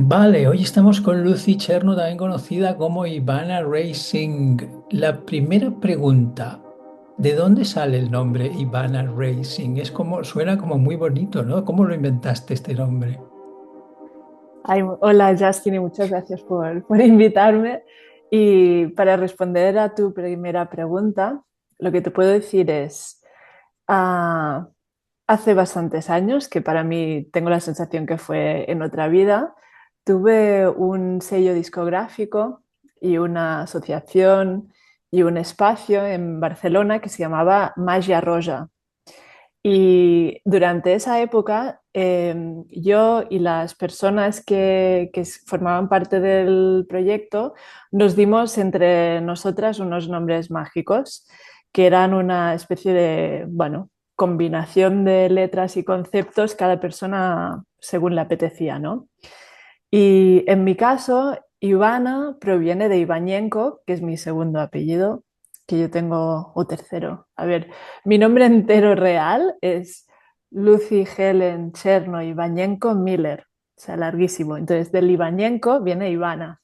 Vale, hoy estamos con Lucy Cherno, también conocida como Ivana Racing. La primera pregunta, ¿de dónde sale el nombre Ivana Racing? Suena como muy bonito, ¿no? ¿Cómo lo inventaste este nombre? Ay, hola Justin y muchas gracias por invitarme. Y para responder a tu primera pregunta, lo que te puedo decir es, ah, hace bastantes años, que para mí tengo la sensación que fue en otra vida, tuve un sello discográfico y una asociación y un espacio en Barcelona que se llamaba Magia Roja. Y durante esa época, yo y las personas que formaban parte del proyecto nos dimos entre nosotras unos nombres mágicos, que eran una especie de, bueno, combinación de letras y conceptos, cada persona según le apetecía, ¿no? Y en mi caso, Ivana proviene de Ivañenko, que es mi segundo apellido, que yo tengo, o tercero. A ver, mi nombre entero real es Lucy Helen Cherno Ivañenko Miller, o sea, larguísimo. Entonces, del Ivañenko viene Ivana.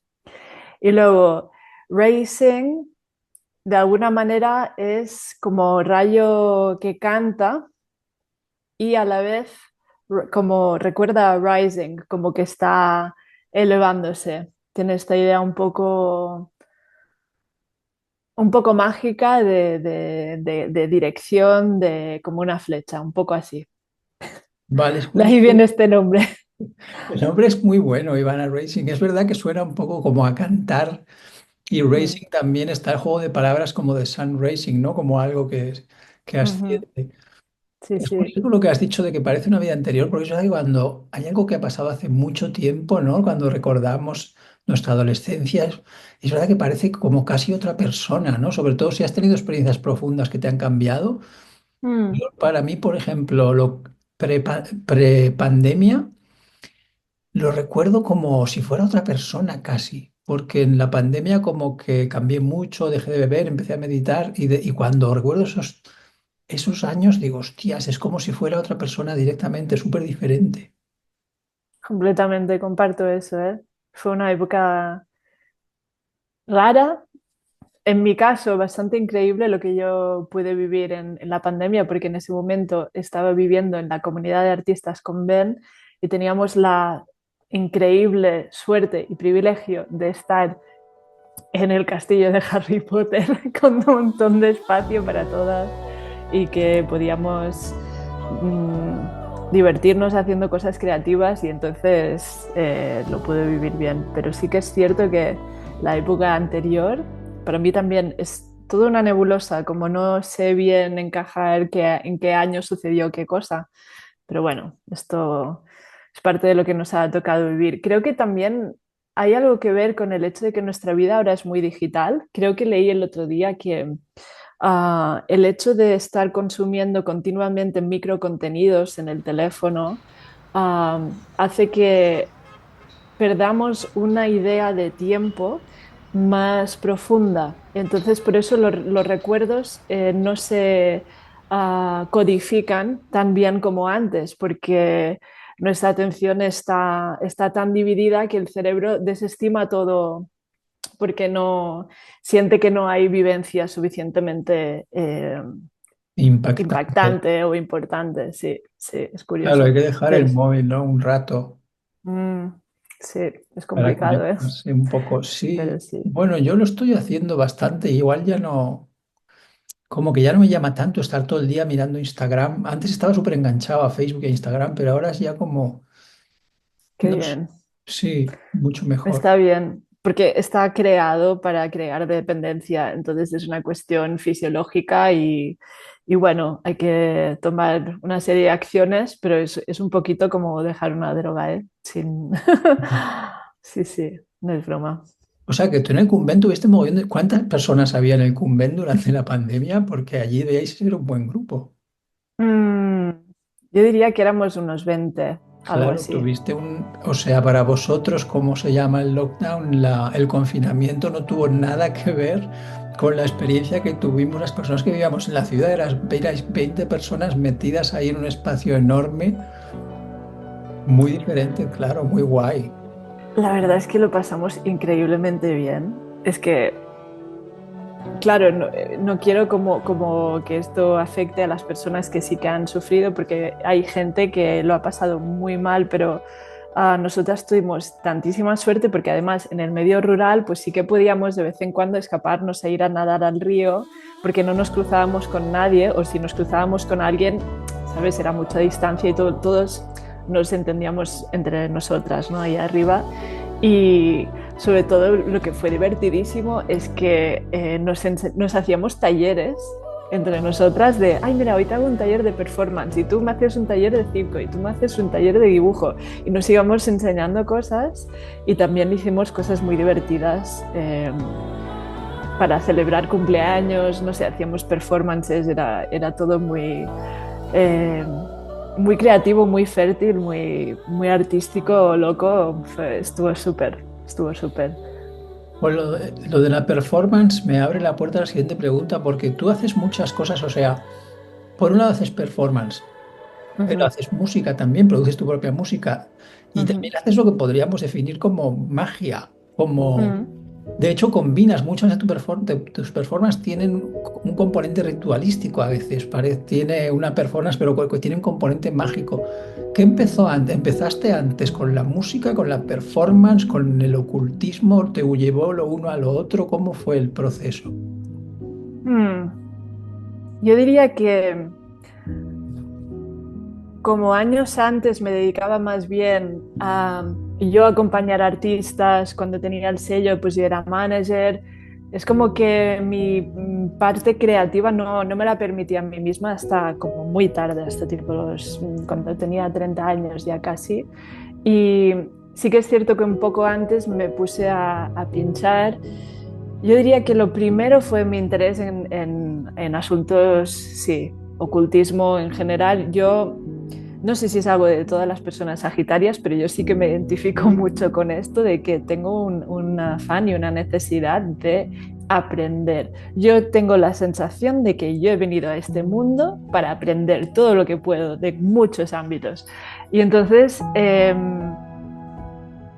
Y luego, Racing, de alguna manera, es como rayo que canta y a la vez como recuerda a Rising, como que está elevándose. Tiene esta idea un poco mágica de dirección, de como una flecha, un poco así. Vale, es De curioso. ahí viene este nombre. El nombre es muy bueno, Ivana Racing. Es verdad que suena un poco como a cantar y Mm, Racing también está el juego de palabras como de Sun Racing, ¿no? Como algo que ujú. asciende. Sí, Es sí. curioso lo que has dicho de que parece una vida anterior, porque es verdad que cuando hay algo que ha pasado hace mucho tiempo, ¿no? Cuando recordamos nuestra adolescencia, es verdad que parece como casi otra persona, ¿no? Sobre todo si has tenido experiencias profundas que te han cambiado. Mm, Para mí, por ejemplo, pre-pandemia, lo recuerdo como si fuera otra persona casi, porque en la pandemia como que cambié mucho, dejé de beber, empecé a meditar y cuando recuerdo esos años digo, hostias, es como si fuera otra persona directamente, súper diferente. completamente comparto eso, ¿eh? Fue una época rara. En mi caso, bastante increíble lo que yo pude vivir en la pandemia, porque en ese momento estaba viviendo en la comunidad de artistas con Ben y teníamos la increíble suerte y privilegio de estar en el castillo de Harry Potter con un montón de espacio para todas y que podíamos divertirnos haciendo cosas creativas y entonces lo pude vivir bien. Pero sí que es cierto que la época anterior para mí también es toda una nebulosa, como no sé bien encajar en qué año sucedió qué cosa. Pero bueno, esto es parte de lo que nos ha tocado vivir. Creo que también hay algo que ver con el hecho de que nuestra vida ahora es muy digital. Creo que leí el otro día que el hecho de estar consumiendo continuamente microcontenidos en el teléfono hace que perdamos una idea de tiempo más profunda. Entonces, por eso los recuerdos no se codifican tan bien como antes, porque nuestra atención está tan dividida que el cerebro desestima todo porque no siente que no hay vivencia suficientemente Impactante. impactante o importante. Sí, sí, es Claro, hay curioso. que dejar el Entonces, móvil, ¿no? Un rato mm, sí, es para complicado, ¿eh? conectarse un poco. Pero Sí, sí. bueno, yo lo estoy haciendo bastante, igual ya no, como que ya no me llama tanto estar todo el día mirando Instagram. Antes estaba súper enganchado a Facebook e Instagram, pero ahora es ya como, Qué no sé, bien. sí, mucho mejor. Está bien, porque está creado para crear dependencia, entonces es una cuestión fisiológica y bueno, hay que tomar una serie de acciones, pero es un poquito como dejar una droga, ¿eh? Sin... Sí, sí, no es broma. O sea, que tú en el Convent tuviste mogollón de... ¿Cuántas personas había en el Convent durante la pandemia? Porque allí debíais ser un buen grupo. Mm, yo diría que éramos unos 20, algo Claro, así. tuviste un... O sea, para vosotros, ¿cómo se llama el lockdown? El confinamiento no tuvo nada que ver con la experiencia que tuvimos las personas que vivíamos en la ciudad. Erais 20 personas metidas ahí en un espacio enorme, muy diferente, claro, muy guay. La verdad es que lo pasamos increíblemente bien. Es que, claro, no quiero como que esto afecte a las personas que sí que han sufrido, porque hay gente que lo ha pasado muy mal, pero nosotras tuvimos tantísima suerte porque además en el medio rural pues sí que podíamos de vez en cuando escaparnos e ir a nadar al río porque no nos cruzábamos con nadie, o si nos cruzábamos con alguien, ¿sabes? Era mucha distancia y todos nos entendíamos entre nosotras, ¿no? Ahí arriba. Y sobre todo lo que fue divertidísimo es que nos hacíamos talleres entre nosotras de, ay, mira, hoy te hago un taller de performance y tú me haces un taller de circo y tú me haces un taller de dibujo, y nos íbamos enseñando cosas, y también hicimos cosas muy divertidas para celebrar cumpleaños, no sé, hacíamos performances, era todo eh, muy creativo, muy fértil, muy artístico, loco. Estuvo súper, estuvo súper. Pues lo de la performance me abre la puerta a la siguiente pregunta, porque tú haces muchas cosas, o sea, por un lado haces performance, pero Ujú, haces música también, produces tu propia música y ujú, también haces lo que podríamos definir como magia, como... ujú, De hecho, combinas muchas de, de tus performances tienen un componente ritualístico a veces, tiene una performance, pero que tiene un componente mágico. ¿Qué empezó antes? ¿Empezaste antes con la música, con la performance, con el ocultismo? ¿Te llevó lo uno a lo otro? ¿Cómo fue el proceso? mm. Yo diría que como años antes me dedicaba más bien a yo acompañar artistas. Cuando tenía el sello, pues yo era manager. Es como que mi parte creativa no me la permitía a mí misma hasta como muy tarde, hasta tipo cuando tenía 30 años ya casi. Y sí que es cierto que un poco antes me puse a pinchar. Yo diría que lo primero fue mi interés en asuntos, sí, ocultismo en general. Yo no sé si es algo de todas las personas sagitarias, pero yo sí que me identifico mucho con esto de que tengo un afán y una necesidad de aprender. Yo tengo la sensación de que yo he venido a este mundo para aprender todo lo que puedo de muchos ámbitos. Y entonces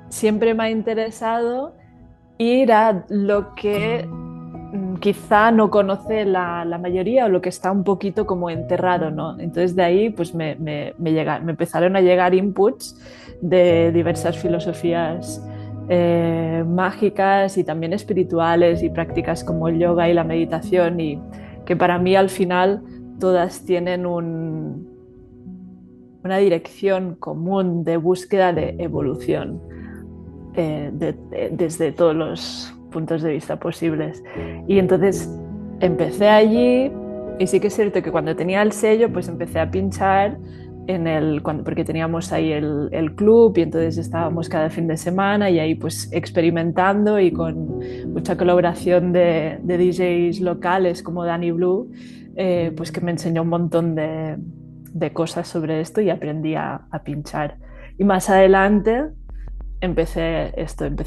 siempre me ha interesado ir a lo que quizá no conoce la mayoría, o lo que está un poquito como enterrado, ¿no? Entonces de ahí pues me empezaron a llegar inputs de diversas filosofías mágicas y también espirituales, y prácticas como el yoga y la meditación, y que para mí al final todas tienen una dirección común de búsqueda de evolución desde todos los puntos de vista posibles. Y entonces empecé allí, y sí que es cierto que cuando tenía el sello, pues empecé a pinchar porque teníamos ahí el club, y entonces estábamos cada fin de semana y ahí pues experimentando, y con mucha colaboración de DJs locales como Danny Blue, pues que me enseñó un montón de cosas sobre esto, y aprendí a pinchar. Y más adelante empecé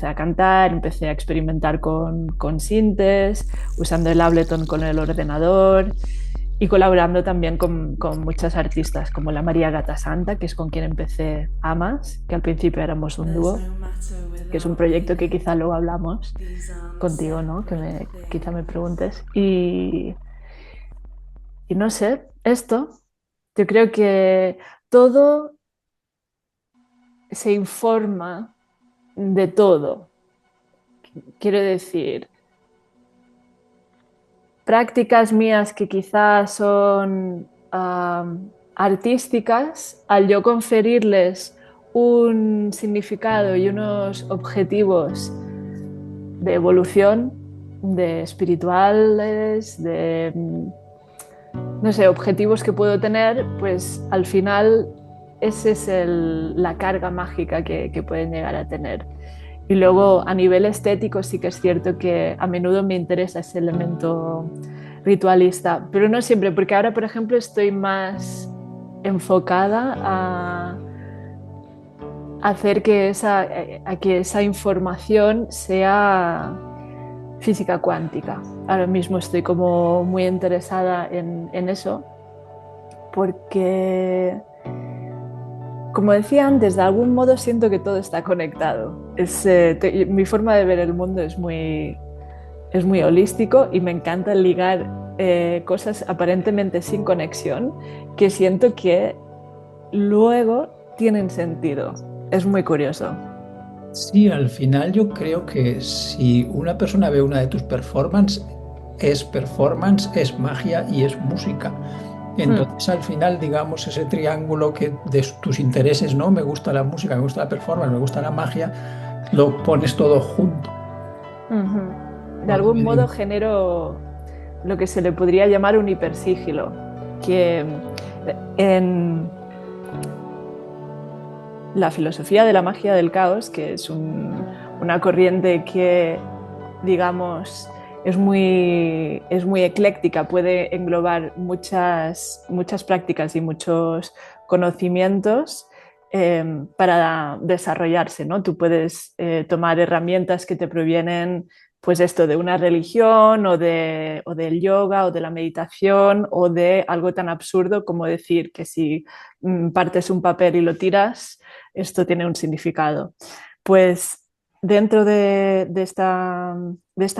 a cantar, empecé a experimentar con sintes, usando el Ableton con el ordenador, y colaborando también con muchas artistas como la María Gata Santa, que es con quien empecé Amas, que al principio éramos un dúo, que es un proyecto que quizá luego hablamos contigo, ¿no? Quizá me preguntes. Y no sé, esto, yo creo que todo se informa de todo. Quiero decir, prácticas mías que quizás son artísticas, al yo conferirles un significado y unos objetivos de evolución, de espirituales, no sé, objetivos que puedo tener, pues al final esa es la carga mágica que pueden llegar a tener. Y luego a nivel estético sí que es cierto que a menudo me interesa ese elemento ritualista, pero no siempre, porque ahora, por ejemplo, estoy más enfocada a hacer a que esa información sea física cuántica. Ahora mismo estoy como muy interesada en eso, porque Como decía antes, de algún modo siento que todo está conectado. Mi forma de ver el mundo es muy holístico y me encanta ligar cosas aparentemente sin conexión que siento que luego tienen sentido. Es muy curioso. Sí, al final yo creo que si una persona ve una de tus performance, es magia y es música. Hmm. Entonces, al final, digamos, ese triángulo que de tus intereses, ¿no? Me gusta la música, me gusta la performance, me gusta la magia, lo pones todo junto. Ujú. De No algún modo debería. genero lo que se le podría llamar un hipersigilo, que en la filosofía de la magia del caos, que es una corriente que, digamos, es muy ecléctica, puede englobar muchas prácticas y muchos conocimientos para desarrollarse, ¿no? Tú puedes tomar herramientas que te provienen, pues esto, de una religión o del yoga o de la meditación o de algo tan absurdo como decir que si partes un papel y lo tiras, esto tiene un significado. Pues dentro de esta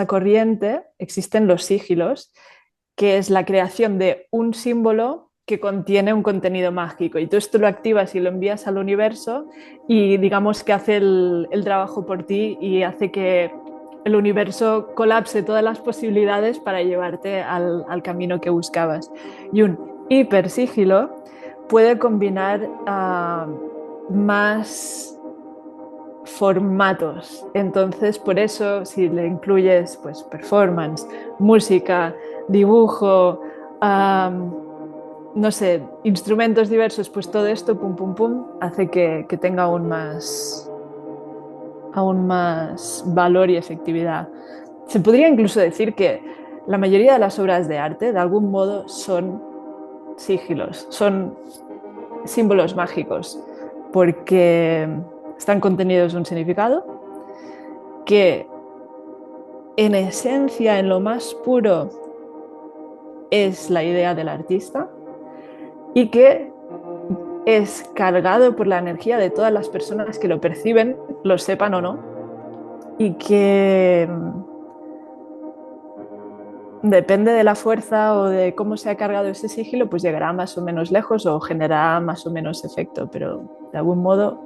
corriente existen los sigilos, que es la creación de un símbolo que contiene un contenido mágico. Y tú esto lo activas y lo envías al universo y digamos que hace el trabajo por ti y hace que el universo colapse todas las posibilidades para llevarte al camino que buscabas. Y un hipersigilo puede combinar más formatos. Entonces, por eso, si le incluyes pues, performance, música, dibujo, no sé, instrumentos diversos, pues todo esto, pum, pum, pum, hace que tenga aún más valor y efectividad. Se podría incluso decir que la mayoría de las obras de arte, de algún modo, son sigilos, son símbolos mágicos, porque están contenidos un significado que en esencia, en lo más puro, es la idea del artista y que es cargado por la energía de todas las personas que lo perciben, lo sepan o no, y que depende de la fuerza o de cómo se ha cargado ese sigilo, pues llegará más o menos lejos o generará más o menos efecto, pero de algún modo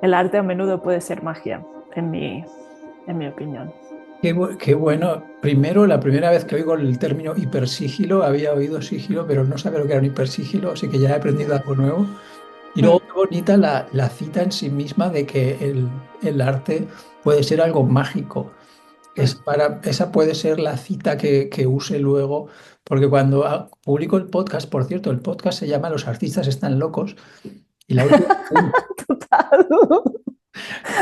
el arte a menudo puede ser magia, en en mi opinión. Qué bueno. Primero, la primera vez que oigo el término hipersigilo, había oído sigilo, pero no sabía lo que era un hipersigilo, así que ya he aprendido algo nuevo. Y luego, Mm. qué bonita la cita en sí misma de que el arte puede ser algo mágico. Mm. Esa puede ser la cita que use luego, porque cuando publico el podcast, por cierto, el podcast se llama Los artistas están locos, y Total.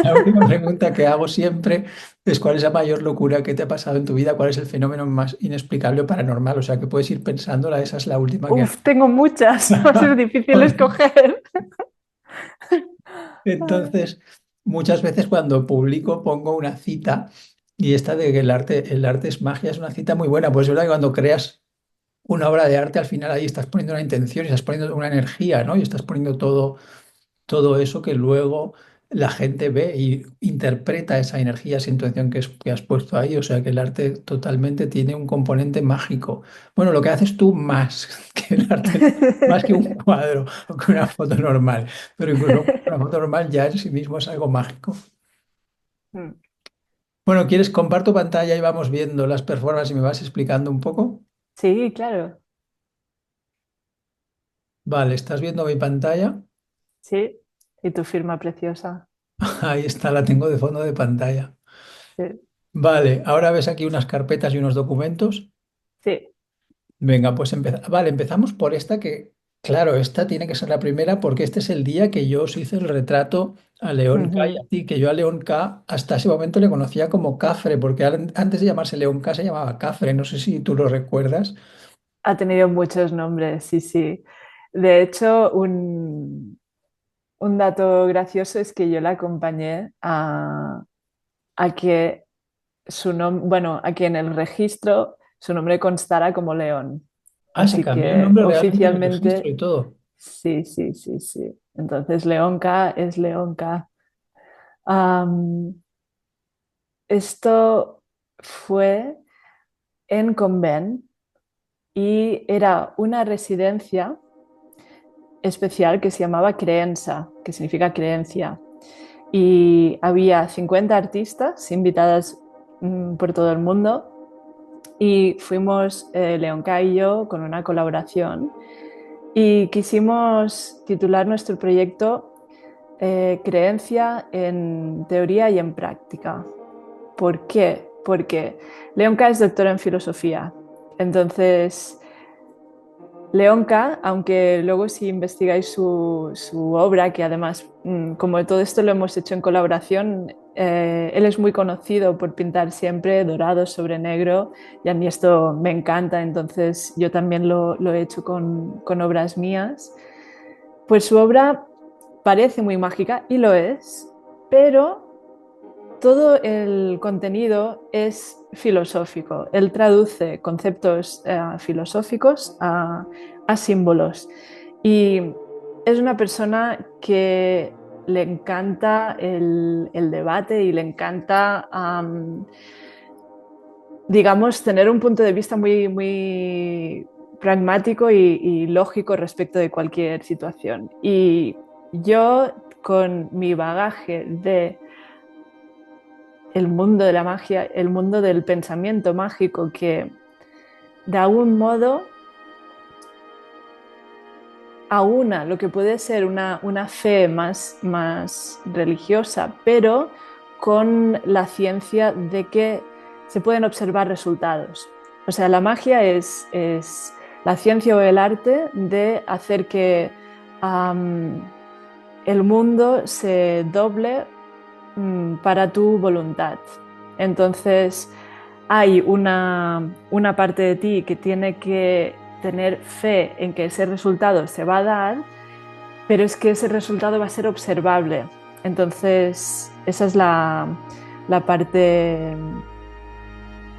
la última pregunta que hago siempre es ¿cuál es la mayor locura que te ha pasado en tu vida? ¿Cuál es el fenómeno más inexplicable o paranormal? O sea, que puedes ir pensándola, esa es la última que Uf, tengo muchas, va a ser difícil hago. escoger. Entonces, muchas veces cuando publico pongo una cita y esta de que el arte es magia es una cita muy buena. Pues es verdad que cuando creas una obra de arte, al final ahí estás poniendo una intención y estás poniendo una energía, ¿no? Y estás poniendo todo eso que luego la gente ve y interpreta esa energía, esa intención que has puesto ahí. O sea que el arte totalmente tiene un componente mágico. Bueno, lo que haces tú más que el arte, más que un cuadro o que una foto normal, pero incluso una foto normal ya en sí mismo es algo mágico. Mm. Bueno, ¿quieres comparto pantalla y vamos viendo las performances y me vas explicando un poco? Sí, claro. Vale, ¿estás viendo mi pantalla? Sí. Y tu firma preciosa. Ahí está, la tengo de fondo de pantalla. Sí. Vale, ahora ves aquí unas carpetas y unos documentos. Sí. Venga, pues vale, empezamos por esta claro, esta tiene que ser la primera porque este es el día que yo os hice el retrato a León K y Ujú. a ti, que yo a León K hasta ese momento le conocía como Cafre, porque antes de llamarse León K se llamaba Cafre, no sé si tú lo recuerdas. Ha tenido muchos nombres, sí, sí. De hecho, un dato gracioso es que yo la acompañé a que bueno, a que en el registro su nombre constara como León. Ah, se Así cambió el que nombre realmente en el registro oficialmente, y todo. sí, sí, sí, sí. Entonces, Leonca es Leonca. Am, Esto fue en Convent y era una residencia especial que se llamaba Creença, que significa creencia. Y había 50 artistas invitadas por todo el mundo y fuimos Leonca y yo con una colaboración y quisimos titular nuestro proyecto Creencia en teoría y en práctica. ¿Por qué? Porque Leonca es doctora en filosofía. Entonces, Leonca, aunque luego si investigáis su obra, que además, como todo esto lo hemos hecho en colaboración, él es muy conocido por pintar siempre dorado sobre negro y a mí esto me encanta, entonces yo también lo he hecho con obras mías. Pues su obra parece muy mágica y lo es, pero todo el contenido es filosófico. Él traduce conceptos filosóficos a símbolos. Y es una persona que le encanta el debate y le encanta, digamos, tener un punto de vista muy pragmático y lógico respecto de cualquier situación. Y yo, con mi bagaje de el mundo de la magia, el mundo del pensamiento mágico que de algún modo aúna lo que puede ser una fe más religiosa, pero con la ciencia de que se pueden observar resultados. O sea, la magia es la ciencia o el arte de hacer que el mundo se doble para tu voluntad. Entonces, hay una parte de ti que tiene que tener fe en que ese resultado se va a dar, pero es que ese resultado va a ser observable. Entonces, esa es la parte,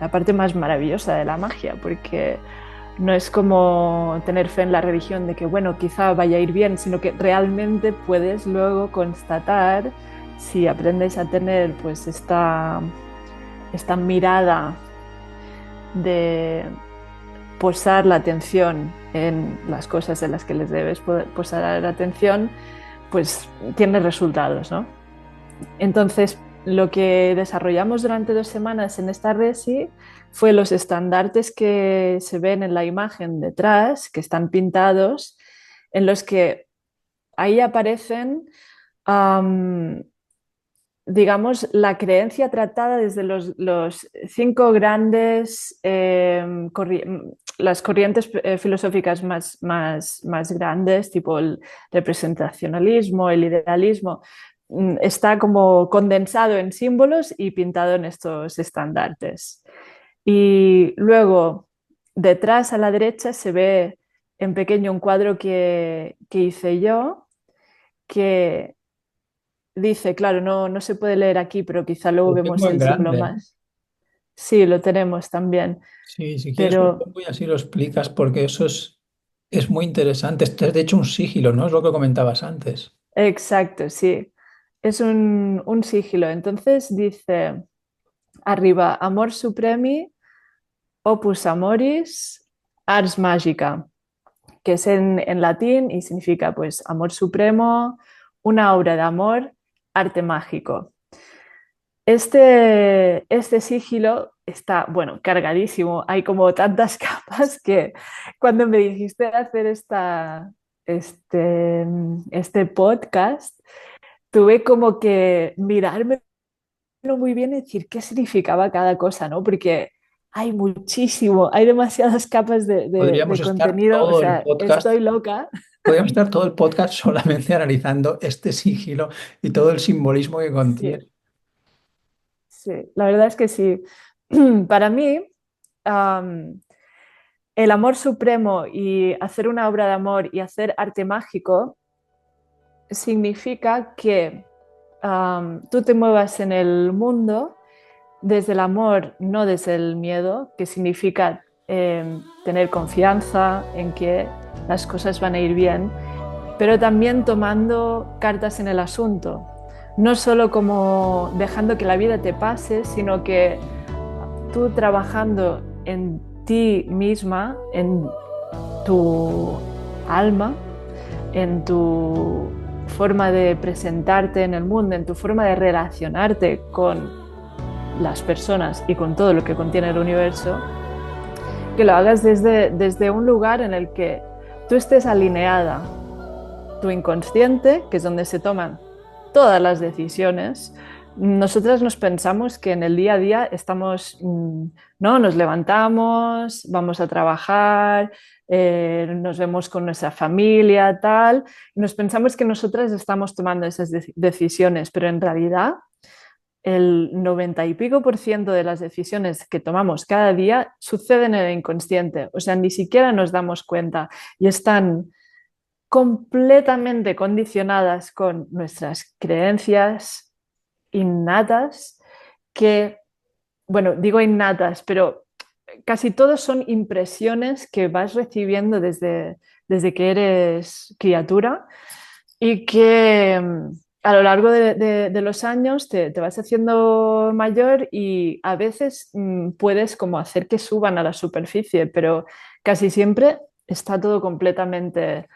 la parte más maravillosa de la magia, porque no es como tener fe en la religión de que, bueno, quizá vaya a ir bien, sino que realmente puedes luego constatar, si aprendes a tener pues esta mirada de posar la atención en las cosas en las que les debes posar la atención, pues tienes resultados, ¿no? Entonces, lo que desarrollamos durante 2 semanas en esta resi fue los estandartes que se ven en la imagen detrás, que están pintados, en los que ahí aparecen, digamos, la creencia tratada desde los 5 grandes, las corrientes filosóficas más grandes, tipo el representacionalismo, el idealismo, está como condensado en símbolos y pintado en estos estandartes. Y luego, detrás a la derecha se ve en pequeño un cuadro que hice yo, que dice, claro, no se puede leer aquí, pero quizá luego Lo vemos tengo en el símbolo grande. más. Sí, lo tenemos también, Sí, si quieres un pero poco y así lo explicas, porque eso es muy interesante. Esto es de hecho un sigilo, ¿no? Es lo que comentabas antes. exacto, sí. Es un sigilo. Entonces dice arriba, Amor Supremi, Opus Amoris, Ars Magica, que es en latín y significa pues amor supremo, una obra de amor, arte mágico. Este sigilo está, bueno, cargadísimo. Hay como tantas capas que cuando me dijiste hacer este podcast, tuve como que mirármelo muy bien y decir qué significaba cada cosa, ¿no? Porque hay muchísimo, hay demasiadas capas de Podríamos estar contenido, o todo el sea, podcast, estoy loca. podríamos estar todo el podcast solamente analizando este sigilo y todo el simbolismo que Sí, contiene. sí, la verdad es que sí. Para mí, um, el amor supremo y hacer una obra de amor y hacer arte mágico significa que tú te muevas en el mundo desde el amor, no desde el miedo, que significa tener confianza en que las cosas van a ir bien pero también tomando cartas en el asunto. No solo como dejando que la vida te pase, sino que tú trabajando en ti misma, en tu alma, en tu forma de presentarte en el mundo, en tu forma de relacionarte con las personas y con todo lo que contiene el universo, que lo hagas desde un lugar en el que tú estés alineada, tu inconsciente, que es donde se toman todas las decisiones. Nosotras nos pensamos que en el día a día estamos, ¿no? Nos levantamos, vamos a trabajar, nos vemos con nuestra familia, tal, y nos pensamos que nosotras estamos tomando esas decisiones, pero en realidad el 90 y pico por ciento de las decisiones que tomamos cada día suceden en el inconsciente, o sea, ni siquiera nos damos cuenta y están completamente condicionadas con nuestras creencias innatas que, bueno, digo innatas, pero casi todos son impresiones que vas recibiendo desde que eres criatura y que a lo largo de los años te vas haciendo mayor y a veces puedes como hacer que suban a la superficie, pero casi siempre está todo completamente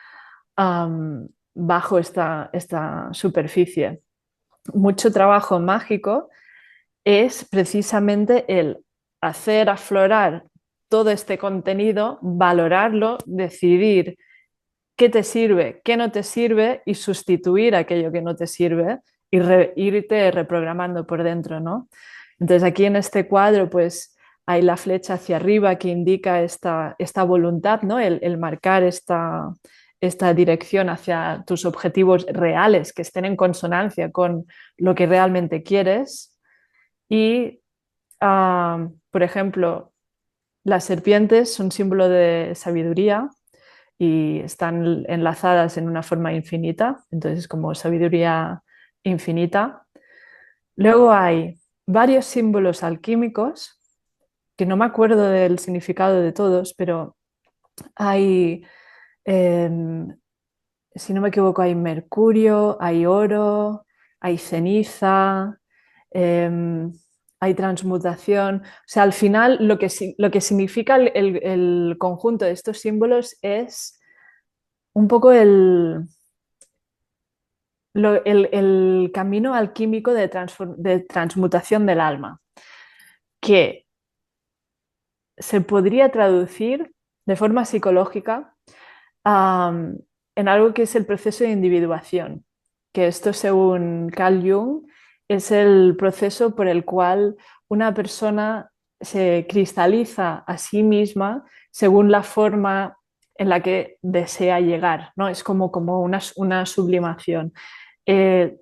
bajo esta superficie. Mucho trabajo mágico es precisamente el hacer aflorar todo este contenido, valorarlo, decidir qué te sirve, qué no te sirve y sustituir aquello que no te sirve y irte reprogramando por dentro, ¿no? Entonces aquí en este cuadro pues hay la flecha hacia arriba que indica esta voluntad, ¿no? El marcar esta dirección hacia tus objetivos reales que estén en consonancia con lo que realmente quieres. Y, por ejemplo, las serpientes son símbolo de sabiduría y están enlazadas en una forma infinita, entonces como sabiduría infinita. Luego hay varios símbolos alquímicos, que no me acuerdo del significado de todos, pero hay, eh, si no me equivoco, hay mercurio, hay oro, hay ceniza, eh, hay transmutación. O sea, al final lo que significa el conjunto de estos símbolos es un poco el camino alquímico de transmutación del alma, que se podría traducir de forma psicológica en algo que es el proceso de individuación, que esto según Carl Jung es el proceso por el cual una persona se cristaliza a sí misma según la forma en la que desea llegar, ¿no? Es como una sublimación.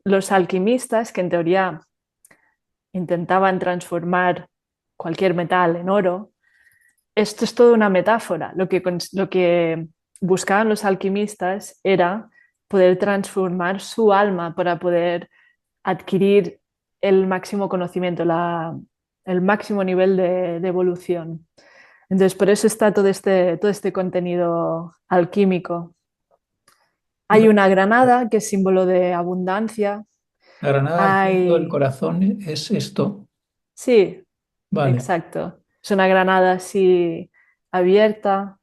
Los alquimistas, que en teoría intentaban transformar cualquier metal en oro, esto es toda una metáfora. Lo que buscaban los alquimistas era poder transformar su alma para poder adquirir el máximo conocimiento, el máximo nivel de evolución. Entonces, por eso está todo este contenido alquímico. Hay una granada que es símbolo de abundancia. La granada al centro del Hay, corazón es esto. sí, Vale. exacto. Es una granada así abierta.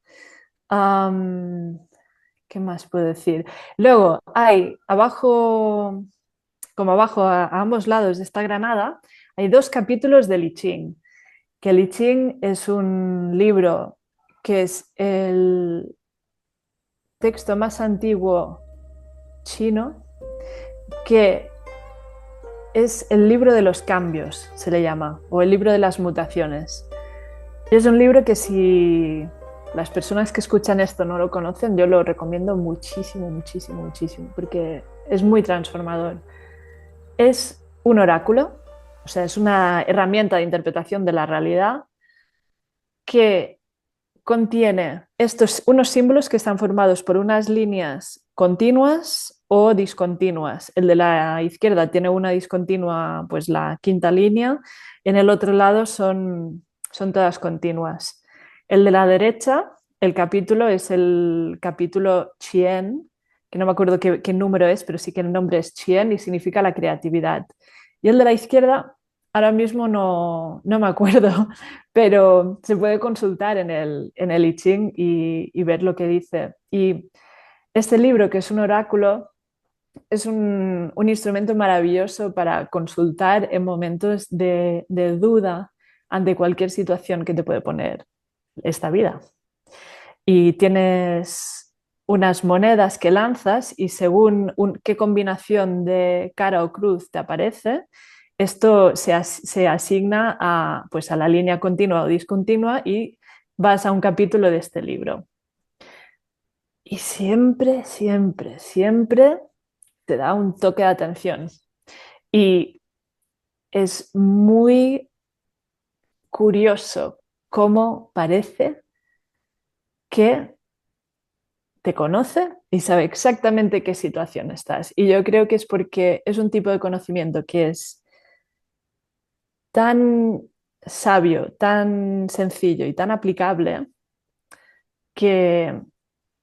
Am, ¿Qué más puedo decir? Luego hay abajo, como abajo a ambos lados de esta granada, hay dos capítulos de I Ching, que el I Ching es un libro que es el texto más antiguo chino, que es el libro de los cambios, se le llama, o el libro de las mutaciones. Es un libro que si las personas que escuchan esto no lo conocen, yo lo recomiendo muchísimo, muchísimo, muchísimo, porque es muy transformador. Es un oráculo, o sea, es una herramienta de interpretación de la realidad que contiene unos símbolos que están formados por unas líneas continuas o discontinuas. El de la izquierda tiene una discontinua, pues la quinta línea, en el otro lado son todas continuas. El de la derecha, el capítulo es el capítulo Chien, que no me acuerdo qué número es, pero sí que el nombre es Chien y significa la creatividad. Y el de la izquierda, ahora mismo no me acuerdo, pero se puede consultar en el I Ching y ver lo que dice. Y este libro, que es un oráculo, es un instrumento maravilloso para consultar en momentos de duda ante cualquier situación que te puede poner esta vida. Y tienes unas monedas que lanzas y según qué combinación de cara o cruz te aparece, esto se asigna a, pues a la línea continua o discontinua y vas a un capítulo de este libro. Y siempre, siempre, siempre te da un toque de atención. Y es muy curioso cómo parece que te conoce y sabe exactamente qué situación estás. Y yo creo que es porque es un tipo de conocimiento que es tan sabio, tan sencillo y tan aplicable que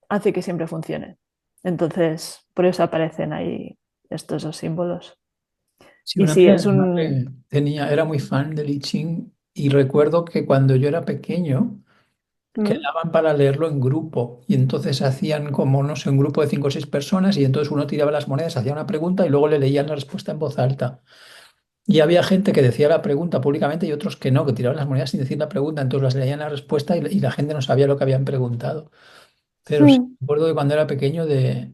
hace que siempre funcione. Entonces, por eso aparecen ahí estos dos símbolos. Sí, Y una sí, amiga de es mi un... madre era muy fan del I Ching y recuerdo que cuando yo era pequeño ¿Mm? quedaban para leerlo en grupo y entonces hacían como, no sé, un grupo de 5 o 6 personas y entonces uno tiraba las monedas, hacía una pregunta y luego le leían la respuesta en voz alta. Y había gente que decía la pregunta públicamente y otros que no, que tiraban las monedas sin decir la pregunta, entonces las leían la respuesta y la gente no sabía lo que habían preguntado. Pero sí, Mm. recuerdo de cuando era pequeño de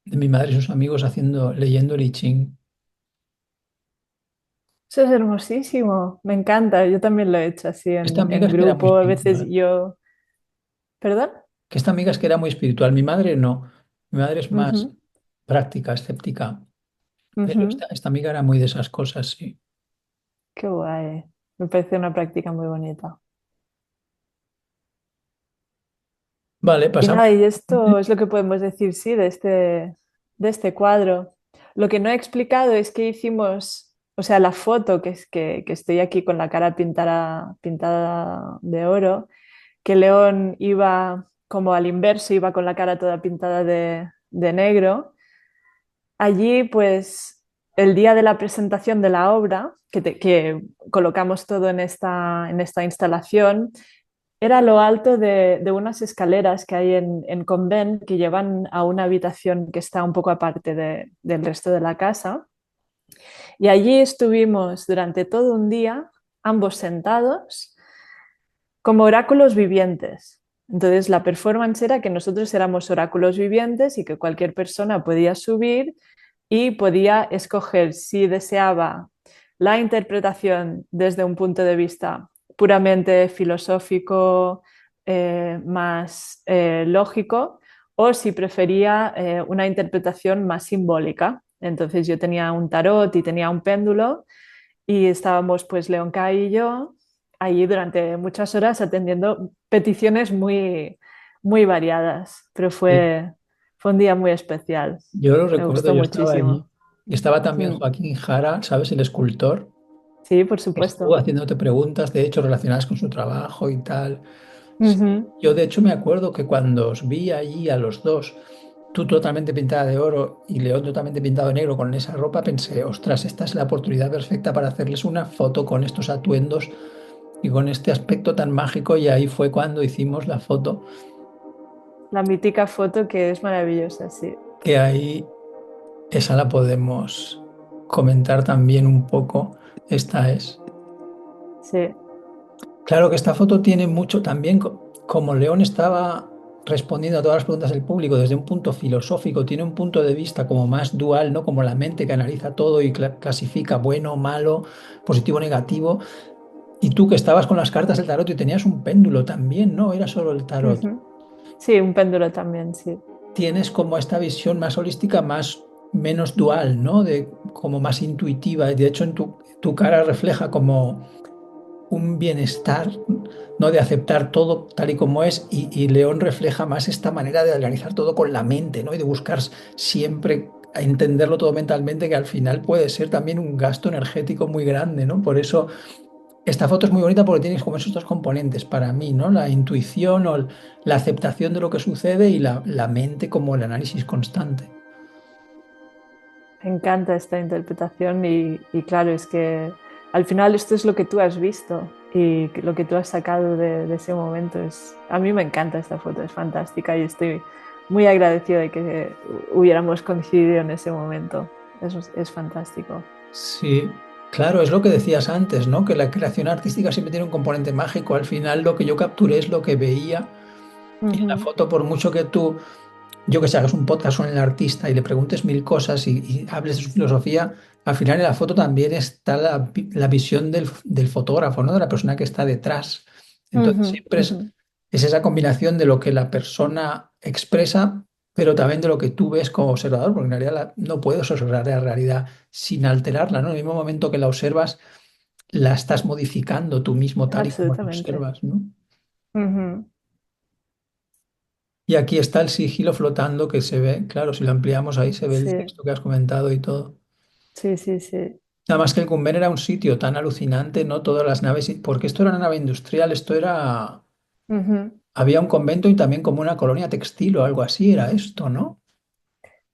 mi madre y sus amigos leyendo el I Ching. Eso es hermosísimo, me encanta. Yo también lo he hecho así Esta amiga en es que era muy grupo. A veces espiritual. yo... ¿Perdón? Que esta amiga es que era muy espiritual. Mi madre no. Mi madre es más Ujú, práctica, escéptica. Pero ujú. esta amiga era muy de esas cosas, sí. Qué guay. Me parece una práctica muy bonita. Vale, Y pasamos. nada, y esto es lo que podemos decir, sí, de este cuadro. Lo que no he explicado es que hicimos, o sea, la foto, que es que estoy aquí con la cara pintada de oro, que León iba como al inverso, iba con la cara toda pintada de negro. Allí, pues, el día de la presentación de la obra, que colocamos todo en esta instalación, era lo alto de unas escaleras que hay en Convent que llevan a una habitación que está un poco aparte del resto de la casa. Y allí estuvimos durante todo un día, ambos sentados, como oráculos vivientes. Entonces, la performance era que nosotros éramos oráculos vivientes y que cualquier persona podía subir y podía escoger si deseaba la interpretación desde un punto de vista puramente filosófico, más lógico, o si prefería una interpretación más simbólica. Entonces yo tenía un tarot y tenía un péndulo y estábamos pues León Kai y yo allí durante muchas horas atendiendo peticiones muy variadas, pero Sí. fue un día muy especial. Yo lo Me recuerdo, gustó yo estaba allí. muchísimo. Y estaba también Mm. Joaquín Jara, ¿sabes? El escultor. Sí, por Estuvo supuesto. haciéndote preguntas, de hecho, relacionadas con su trabajo y tal. Sí. Ujú. Yo, de hecho, me acuerdo que cuando os vi allí a los dos, tú totalmente pintada de oro y León totalmente pintado de negro con esa ropa, pensé, ostras, esta es la oportunidad perfecta para hacerles una foto con estos atuendos y con este aspecto tan mágico. Y ahí fue cuando hicimos la foto, La mítica foto que es maravillosa, sí. que ahí esa la podemos comentar también un poco. Esta es. Sí. Claro que esta foto tiene mucho también, como León estaba respondiendo a todas las preguntas del público desde un punto filosófico, tiene un punto de vista como más dual, ¿no? Como la mente que analiza todo y clasifica bueno, malo, positivo, negativo. Y tú que estabas con las cartas del tarot y tenías un péndulo también, ¿no? Era solo el tarot. Ujú. Sí, un péndulo también, sí. Tienes como esta visión más holística, menos dual, ¿no? De como más intuitiva. Y de hecho en tu cara refleja como un bienestar, ¿no? De aceptar todo tal y como es, y León refleja más esta manera de organizar todo con la mente, ¿no? Y de buscar siempre entenderlo todo mentalmente, que al final puede ser también un gasto energético muy grande, ¿no? Por eso esta foto es muy bonita porque tienes como esos dos componentes para mí, ¿no? La intuición o la aceptación de lo que sucede y la mente como el análisis constante. Me encanta esta interpretación y claro, es que al final esto es lo que tú has visto y lo que tú has sacado de ese momento. A mí me encanta esta foto, es fantástica y estoy muy agradecida de que hubiéramos coincidido en ese momento. Es fantástico. Sí, claro, es lo que decías antes, ¿no? Que la creación artística siempre tiene un componente mágico. Al final lo que yo capturé es lo que veía y en la Ujú, foto, por mucho que tú, yo que sé, hagas un podcast con el artista y le preguntes mil cosas y hables de su filosofía, al final en la foto también está la visión del fotógrafo, ¿no? De la persona que está detrás. Entonces ujú, siempre ujú. es esa combinación de lo que la persona expresa, pero también de lo que tú ves como observador, porque en realidad no puedes observar la realidad sin alterarla, ¿no? En el mismo momento que la observas, la estás modificando tú mismo tal y como la Absolutamente. observas, ¿no? Ujú. Y aquí está el sigilo flotando que se ve, claro, si lo ampliamos ahí se ve el Sí, texto que has comentado y todo. sí, sí, sí. Nada más que el Cumben era un sitio tan alucinante, ¿no? Todas las naves, porque esto era una nave industrial, esto era... Ujú. Había un convento y también como una colonia textil o algo así, era esto, ¿no?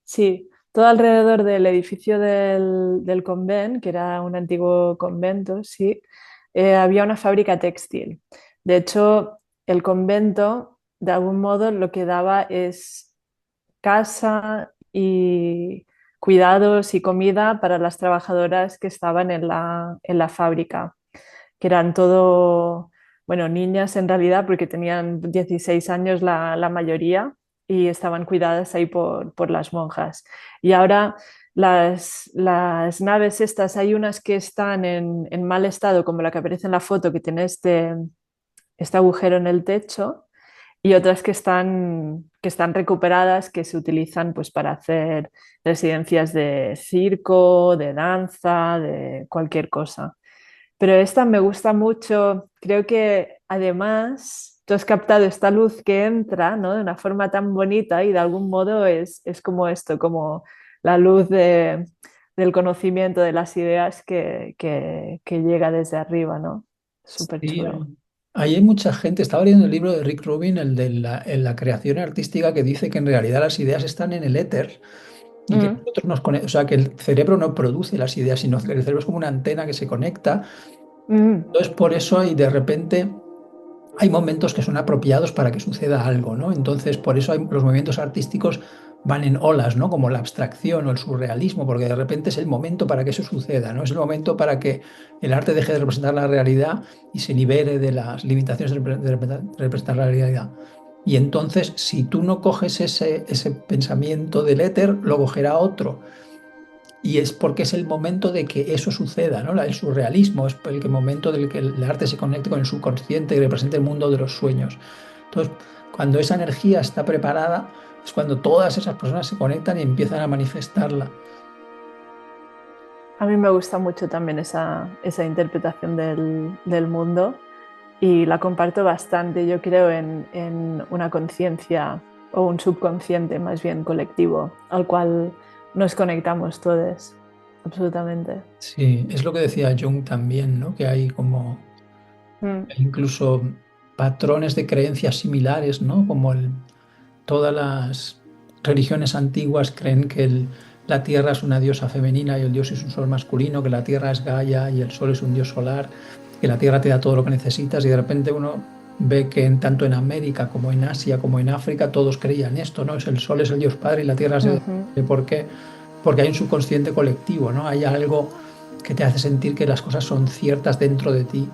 Sí, todo alrededor del edificio del convent, que era un antiguo convento, sí, había una fábrica textil. De hecho, el convento, de algún modo, lo que daba es casa y cuidados y comida para las trabajadoras que estaban en la fábrica, que eran todo, bueno, niñas en realidad, porque tenían 16 años la mayoría y estaban cuidadas ahí por las monjas. Y ahora las naves estas, hay unas que están en mal estado, como la que aparece en la foto, que tiene este agujero en el techo, y otras que están recuperadas, que se utilizan pues, para hacer residencias de circo, de danza, de cualquier cosa. Pero esta me gusta mucho, creo que además tú has captado esta luz que entra, ¿no? De una forma tan bonita y de algún modo es como esto, como la luz del conocimiento, de las ideas que llega desde arriba, ¿no? Súper Sí, chulo. ahí hay mucha gente. Estaba leyendo el libro de Rick Rubin, el de en la creación artística, que dice que en realidad las ideas están en el éter y que Mm, nosotros o sea, que el cerebro no produce las ideas, sino que el cerebro es como una antena que se conecta. mm. Entonces, por eso, y de repente hay momentos que son apropiados para que suceda algo, ¿no? Entonces, por eso los movimientos artísticos van en olas, ¿no? Como la abstracción o el surrealismo, porque de repente es el momento para que eso suceda, ¿no? Es el momento para que el arte deje de representar la realidad y se libere de las limitaciones de representar la realidad. Y entonces, si tú no coges ese pensamiento del éter, lo cogerá otro. Y es porque es el momento de que eso suceda, ¿no? El surrealismo es el momento del que el arte se conecte con el subconsciente y represente el mundo de los sueños. Entonces, cuando esa energía está preparada, es cuando todas esas personas se conectan y empiezan a manifestarla. A mí me gusta mucho también esa interpretación del mundo y la comparto bastante. Yo creo en una conciencia o un subconsciente más bien colectivo al cual nos conectamos todos, absolutamente. Sí, es lo que decía Jung también, ¿no? Que hay como Mm, hay incluso patrones de creencias similares, ¿no? Como todas las religiones antiguas creen que la tierra es una diosa femenina y el dios es un sol masculino, que la tierra es Gaia y el sol es un dios solar, que la tierra te da todo lo que necesitas y de repente uno ve que tanto en América como en Asia como en África todos creían esto, ¿no? Es el sol es el dios padre y la tierra es el... ujú. ¿Por qué? Porque hay un subconsciente colectivo, ¿no? Hay algo que te hace sentir que las cosas son ciertas dentro de ti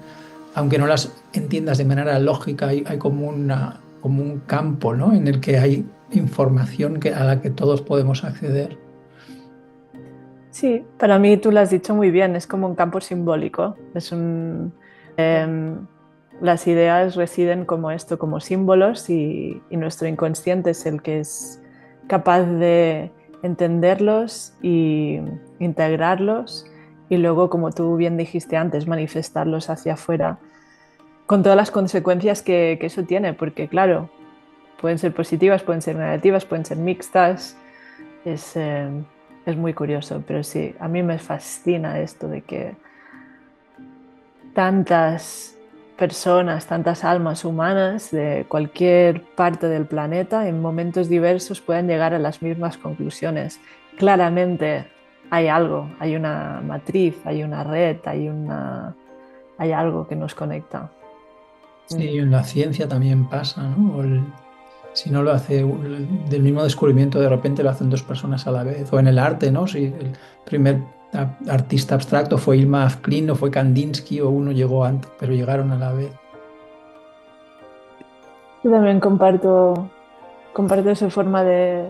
aunque no las entiendas de manera lógica, hay como un campo, ¿no? En el que hay información a la que todos podemos acceder. Sí, para mí tú lo has dicho muy bien, es como un campo simbólico, las ideas residen como esto, como símbolos y nuestro inconsciente es el que es capaz de entenderlos y integrarlos y luego, como tú bien dijiste antes, manifestarlos hacia afuera con todas las consecuencias que eso tiene, porque claro, pueden ser positivas, pueden ser negativas, pueden ser mixtas, es, eh, es muy curioso, pero sí, a mí me fascina esto de que tantas personas, tantas almas humanas de cualquier parte del planeta en momentos diversos puedan llegar a las mismas conclusiones. Claramente, hay algo, hay una matriz, hay una red, hay algo que nos conecta. Mm. Sí, en la ciencia también pasa, ¿no? Si no lo hace del mismo descubrimiento, de repente lo hacen dos personas a la vez. O en el arte, ¿no? Si el primer artista abstracto fue Ilma Afklin o fue Kandinsky o uno llegó antes, pero llegaron a la vez. Yo también comparto esa forma de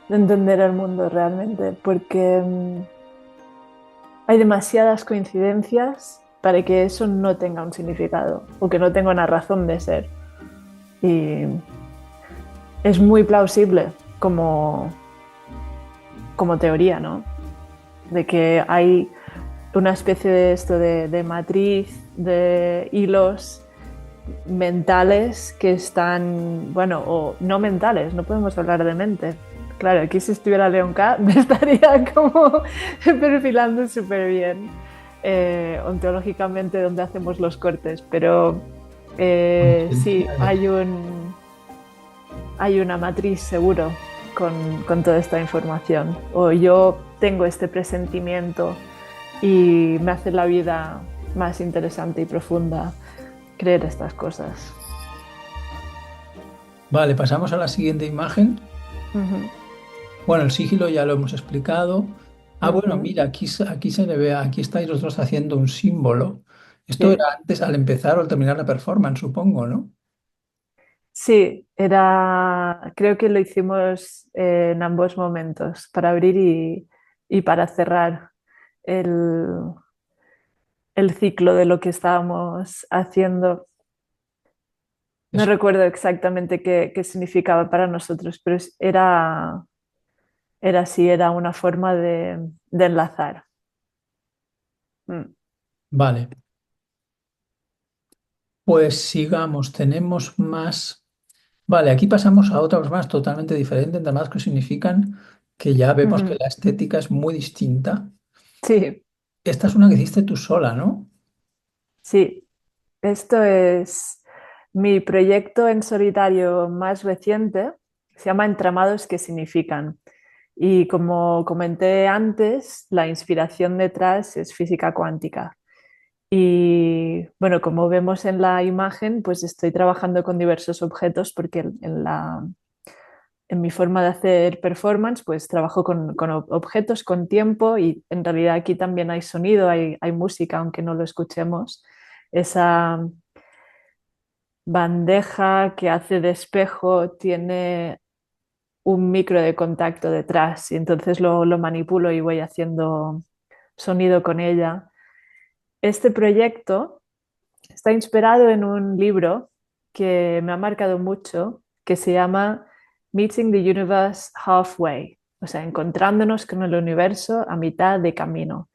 entender el mundo realmente, porque hay demasiadas coincidencias para que eso no tenga un significado o que no tenga una razón de ser. Y es muy plausible como teoría, ¿no? De que hay una especie de esto de matriz, de hilos mentales que están, bueno, o no mentales, no podemos hablar de mente. Claro, aquí si estuviera Leon K me estaría como perfilando súper bien ontológicamente donde hacemos los cortes, pero sí, Potenciales. hay una matriz seguro con toda esta información. O yo tengo este presentimiento y me hace la vida más interesante y profunda creer estas cosas. Vale, pasamos a la siguiente imagen. Ujú, Bueno, el sigilo ya lo hemos explicado. Ah, bueno, ujú. mira, aquí se le ve, aquí estáis los dos haciendo un símbolo. Esto era Sí. antes, al empezar o al terminar la performance, supongo, ¿no? Sí, creo que lo hicimos en ambos momentos, para abrir y para cerrar el, el ciclo de lo que estábamos haciendo. No Es- recuerdo exactamente qué significaba para nosotros, pero era así, era una forma de enlazar. Mm. vale, pues sigamos, tenemos más. Vale, aquí pasamos a otras más totalmente diferentes, además que significan que ya vemos que Ujú. la estética es muy distinta. Sí, Esta es una que hiciste tú sola, ¿no? sí. Esto es mi proyecto en solitario más reciente. Se llama Entramados que significan. Y como comenté antes, la inspiración detrás es física cuántica. Y bueno, como vemos en la imagen, pues estoy trabajando con diversos objetos porque en mi forma de hacer performance, pues trabajo con objetos, con tiempo y en realidad aquí también hay sonido, hay música, aunque no lo escuchemos. Esa bandeja que hace de espejo tiene un micro de contacto detrás y entonces lo manipulo y voy haciendo sonido con ella. Este proyecto está inspirado en un libro que me ha marcado mucho, que se llama Meeting the Universe Halfway, o sea, encontrándonos con el universo a mitad de camino.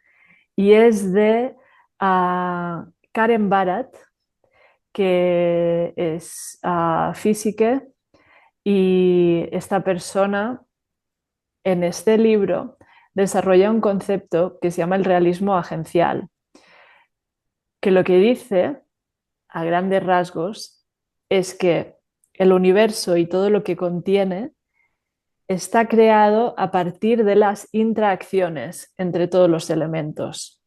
Y es de Karen Barat, que es física, y esta persona en este libro desarrolla un concepto que se llama el realismo agencial, que lo que dice a grandes rasgos es que el universo y todo lo que contiene está creado a partir de las interacciones entre todos los elementos,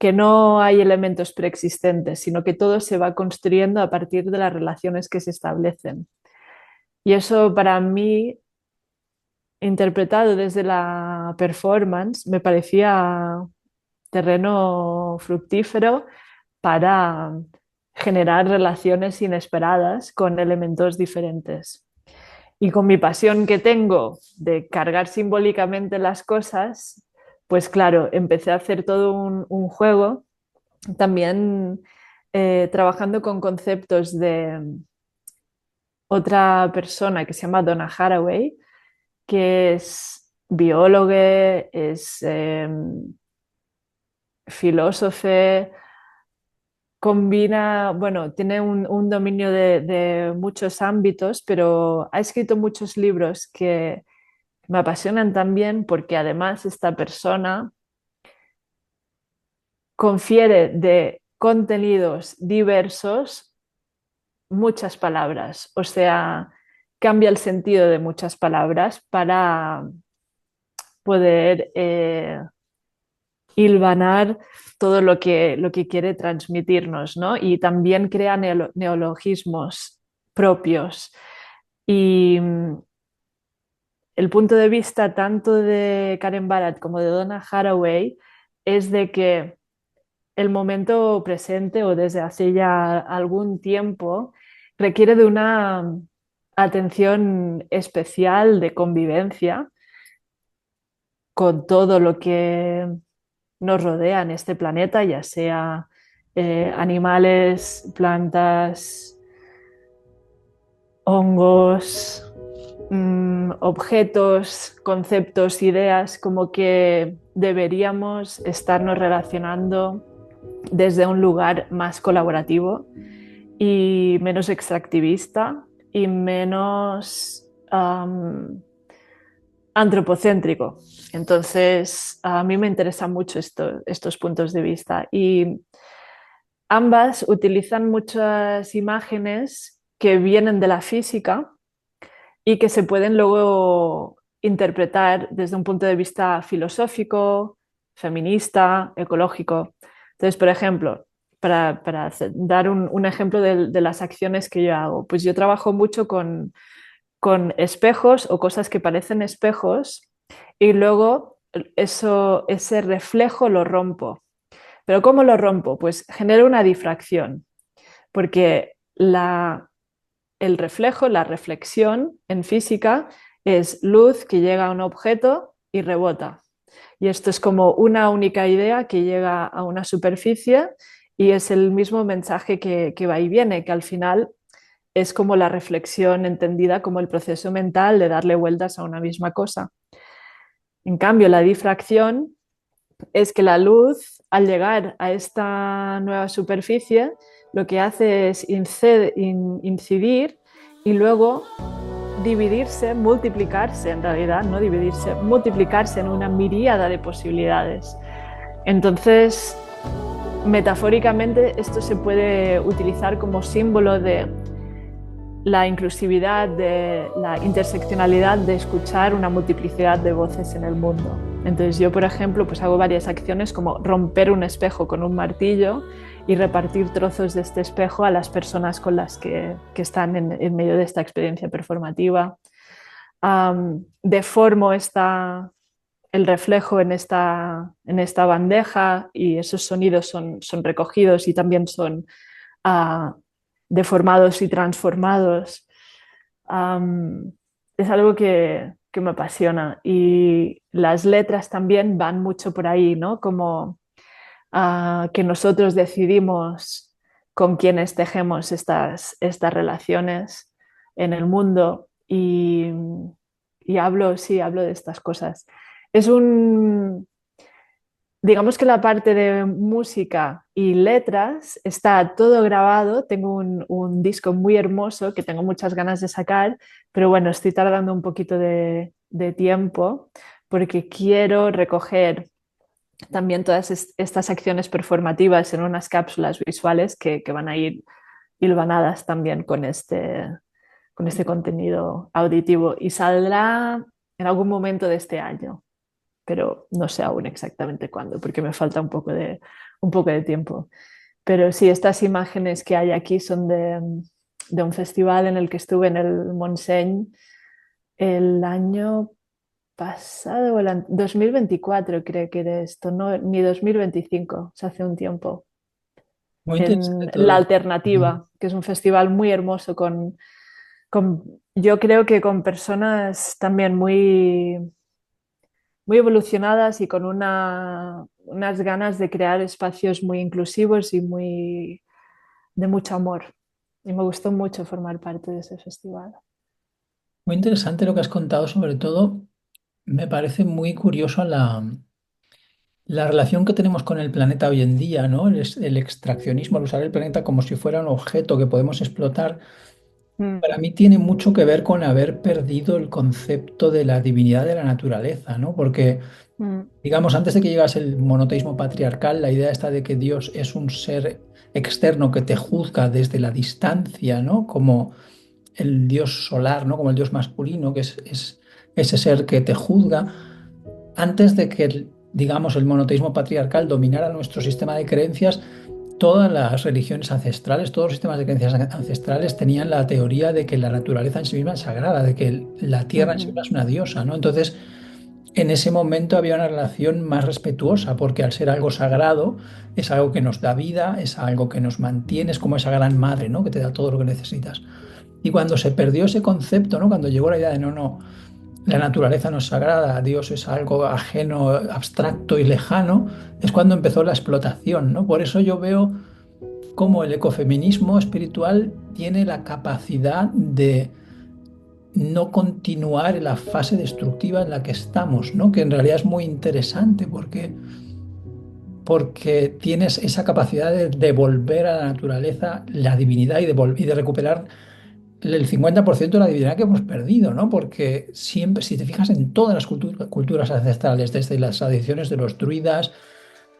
que no hay elementos preexistentes, sino que todo se va construyendo a partir de las relaciones que se establecen. Y eso para mí, interpretado desde la performance, me parecía terreno fructífero para generar relaciones inesperadas con elementos diferentes. Y con mi pasión que tengo de cargar simbólicamente las cosas, pues claro, empecé a hacer todo un juego, también trabajando con conceptos de otra persona que se llama Donna Haraway, que es bióloga, es filósofe, combina, bueno, tiene un dominio de muchos ámbitos, pero ha escrito muchos libros que me apasionan también porque además esta persona confiere de contenidos diversos muchas palabras, o sea, cambia el sentido de muchas palabras para poder hilvanar todo lo que quiere transmitirnos, ¿no? Y también crea neologismos propios. Y el punto de vista tanto de Karen Barad como de Donna Haraway es de que el momento presente o desde hace ya algún tiempo requiere de una atención especial de convivencia con todo lo que nos rodea en este planeta, ya sea animales, plantas, hongos, objetos, conceptos, ideas, como que deberíamos estarnos relacionando desde un lugar más colaborativo y menos extractivista y menos antropocéntrico. Entonces, a mí me interesan mucho estos puntos de vista y ambas utilizan muchas imágenes que vienen de la física y que se pueden luego interpretar desde un punto de vista filosófico, feminista, ecológico. Entonces, por ejemplo, para dar un ejemplo de las acciones que yo hago, pues yo trabajo mucho con espejos o cosas que parecen espejos y luego ese reflejo lo rompo. ¿Pero cómo lo rompo? Pues genero una difracción, porque el reflejo, la reflexión en física es luz que llega a un objeto y rebota. Y esto es como una única idea que llega a una superficie y es el mismo mensaje que va y viene, que al final es como la reflexión entendida como el proceso mental de darle vueltas a una misma cosa. En cambio, la difracción es que la luz, al llegar a esta nueva superficie, lo que hace es incidir y luego dividirse, multiplicarse en realidad, no dividirse, multiplicarse en una miríada de posibilidades. Entonces, metafóricamente, esto se puede utilizar como símbolo de la inclusividad, de la interseccionalidad de escuchar una multiplicidad de voces en el mundo. Entonces yo, por ejemplo, pues hago varias acciones como romper un espejo con un martillo y repartir trozos de este espejo a las personas con las que están en medio de esta experiencia performativa. Deformo el reflejo en esta bandeja y esos sonidos son recogidos y también son deformados y transformados. Es algo que me apasiona y las letras también van mucho por ahí, ¿no? Como que nosotros decidimos con quiénes tejemos estas relaciones en el mundo y hablo, sí, hablo de estas cosas. Es un, digamos que la parte de música y letras está todo grabado. Tengo un disco muy hermoso que tengo muchas ganas de sacar, pero bueno, estoy tardando un poquito de tiempo porque quiero recoger también todas estas acciones performativas en unas cápsulas visuales que van a ir hilvanadas también con este contenido auditivo y saldrá en algún momento de este año, pero no sé aún exactamente cuándo, porque me falta un poco de tiempo. Pero sí, estas imágenes que hay aquí son de un festival en el que estuve en el Montseny el año pasado, o el 2024 creo que era esto, no, ni 2025, se hace un tiempo, Muy interesante en todo La lo que... Alternativa, que es un festival muy hermoso yo creo que con personas también muy evolucionadas y con unas ganas de crear espacios muy inclusivos y de mucho amor. Y me gustó mucho formar parte de ese festival. Muy interesante lo que has contado, sobre todo me parece muy curioso la relación que tenemos con el planeta hoy en día, ¿no? El extraccionismo, el usar el planeta como si fuera un objeto que podemos explotar, Mm, para mí tiene mucho que ver con haber perdido el concepto de la divinidad de la naturaleza, ¿no? Porque, mm, digamos, antes de que llegase el monoteísmo patriarcal, la idea está de que Dios es un ser externo que te juzga desde la distancia, ¿no? Como el Dios solar, ¿no? Como el Dios masculino, que es ese ser que te juzga antes de que digamos, el monoteísmo patriarcal dominara nuestro sistema de creencias, todas las religiones ancestrales, todos los sistemas de creencias ancestrales tenían la teoría de que la naturaleza en sí misma es sagrada, de que la tierra en sí Ujú, misma es una diosa, ¿no? Entonces, en ese momento había una relación más respetuosa, porque al ser algo sagrado, es algo que nos da vida, es algo que nos mantiene, es como esa gran madre, ¿no? Que te da todo lo que necesitas. Y cuando se perdió ese concepto, ¿no? Cuando llegó la idea de no, no, la naturaleza no es sagrada, Dios es algo ajeno, abstracto y lejano, es cuando empezó la explotación, ¿no? Por eso yo veo cómo el ecofeminismo espiritual tiene la capacidad de no continuar en la fase destructiva en la que estamos, ¿no? Que en realidad es muy interesante porque tienes esa capacidad de devolver a la naturaleza la divinidad y de recuperar el 50% de la divinidad que hemos perdido, ¿no? Porque siempre, si te fijas en todas las culturas ancestrales, desde las tradiciones de los druidas,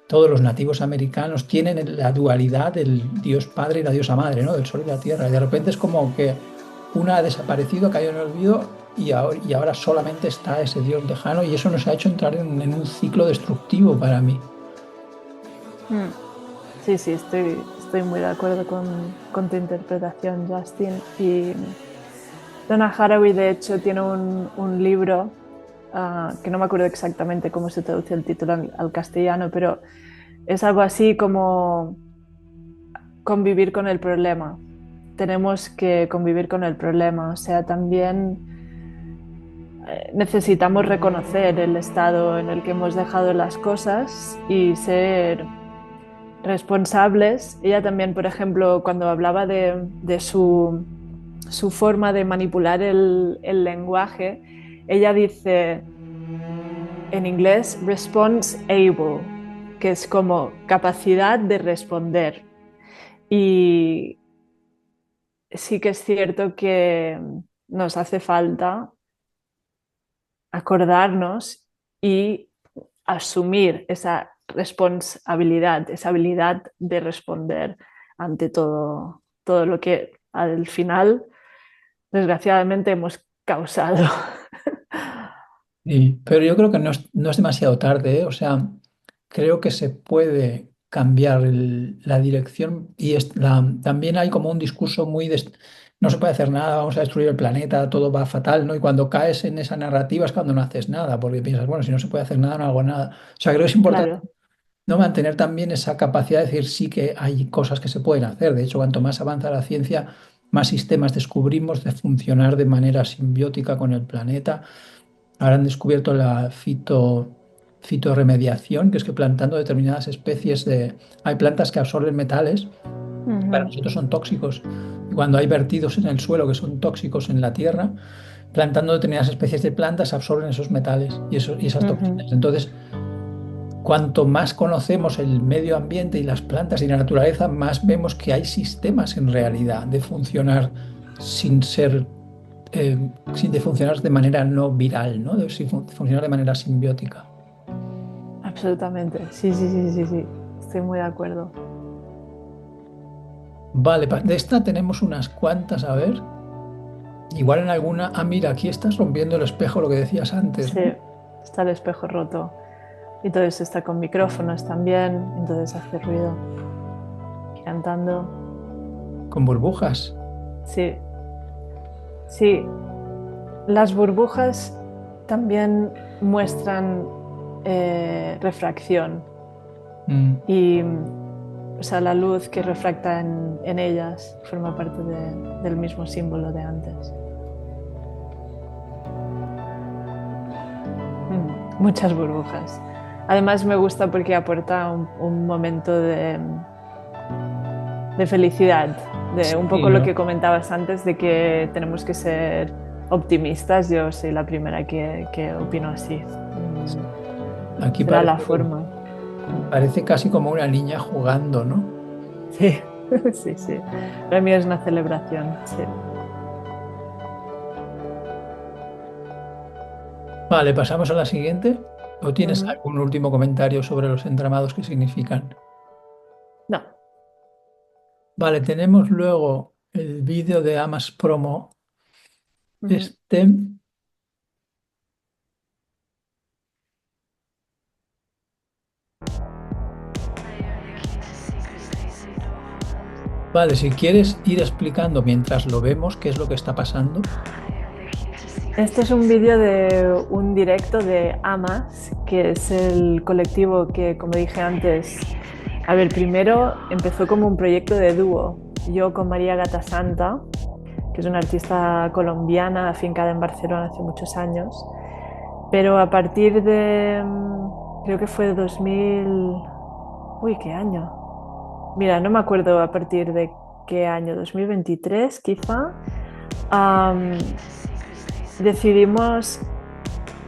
todos los nativos americanos tienen la dualidad del Dios Padre y la diosa Madre, ¿no? Del sol y la tierra. Y de repente es como que una ha desaparecido, ha caído en el olvido y ahora solamente está ese Dios lejano y eso nos ha hecho entrar en un ciclo destructivo para mí. mm. Sí, sí, estoy muy de acuerdo con tu interpretación, Justin. Y Donna Haraway, de hecho, tiene un libro que no me acuerdo exactamente cómo se traduce el título al castellano, pero es algo así como convivir con el problema. Tenemos que convivir con el problema, o sea, también necesitamos reconocer el estado en el que hemos dejado las cosas y ser responsables. Ella también, por ejemplo, cuando hablaba de su forma de manipular el lenguaje, ella dice en inglés response able, que es como capacidad de responder. Y sí que es cierto que nos hace falta acordarnos y asumir esa responsabilidad, esa habilidad de responder ante todo lo que al final, desgraciadamente, hemos causado. Sí, pero yo creo que no es demasiado tarde, ¿eh? O sea, creo que se puede cambiar la dirección y también hay como un discurso no se puede hacer nada, vamos a destruir el planeta, todo va fatal, ¿no? Y cuando caes en esa narrativa es cuando no haces nada, porque piensas, bueno, si no se puede hacer nada, no hago nada. O sea, creo que es importante Claro, no mantener también esa capacidad de decir sí que hay cosas que se pueden hacer. De hecho, cuanto más avanza la ciencia, más sistemas descubrimos de funcionar de manera simbiótica con el planeta. Ahora han descubierto la fitorremediación, que es que plantando determinadas especies de... Hay plantas que absorben metales que para ujú, nosotros son tóxicos. Y cuando hay vertidos en el suelo que son tóxicos en la tierra, plantando determinadas especies de plantas absorben esos metales y esas ujú. toxinas. Entonces, cuanto más conocemos el medio ambiente y las plantas y la naturaleza, más vemos que hay sistemas en realidad de funcionar sin ser de funcionar de manera no viral, ¿no? Funcionar de manera simbiótica. Absolutamente. Sí, sí, sí, sí, sí. Estoy muy de acuerdo. Vale, de esta tenemos unas cuantas, a ver. Igual en alguna. Ah, mira, aquí estás rompiendo el espejo, lo que decías antes, Sí, ¿no? está el espejo roto. Y todo eso está con micrófonos también, entonces hace ruido. Cantando. Con burbujas. Sí, sí. Las burbujas también muestran refracción Mm. y o sea, la luz que refracta en ellas forma parte del mismo símbolo de antes. Muchas burbujas. Además me gusta porque aporta un momento de felicidad, de un Sí, poco lo ¿no? que comentabas antes de que tenemos que ser optimistas. Yo soy la primera que opino así. Aquí Será parece, la forma. parece casi como una niña jugando, ¿no? Sí, sí, sí. Para mí es una celebración. Sí. Vale, pasamos a la siguiente. ¿O tienes Ujú. algún último comentario sobre los entramados que significan? No. Vale, tenemos luego el vídeo de Amas Promo. Ujú. Este Vale, si quieres ir explicando mientras lo vemos qué es lo que está pasando. Este es un vídeo de un directo de AMAS, que es el colectivo que, como dije antes, a ver, primero empezó como un proyecto de dúo. Yo con María Gata Santa, que es una artista colombiana afincada en Barcelona hace muchos años, pero a partir de, creo que fue 2000, uy, ¿qué año? Mira, no me acuerdo a partir de qué año, 2023 quizá, am, decidimos,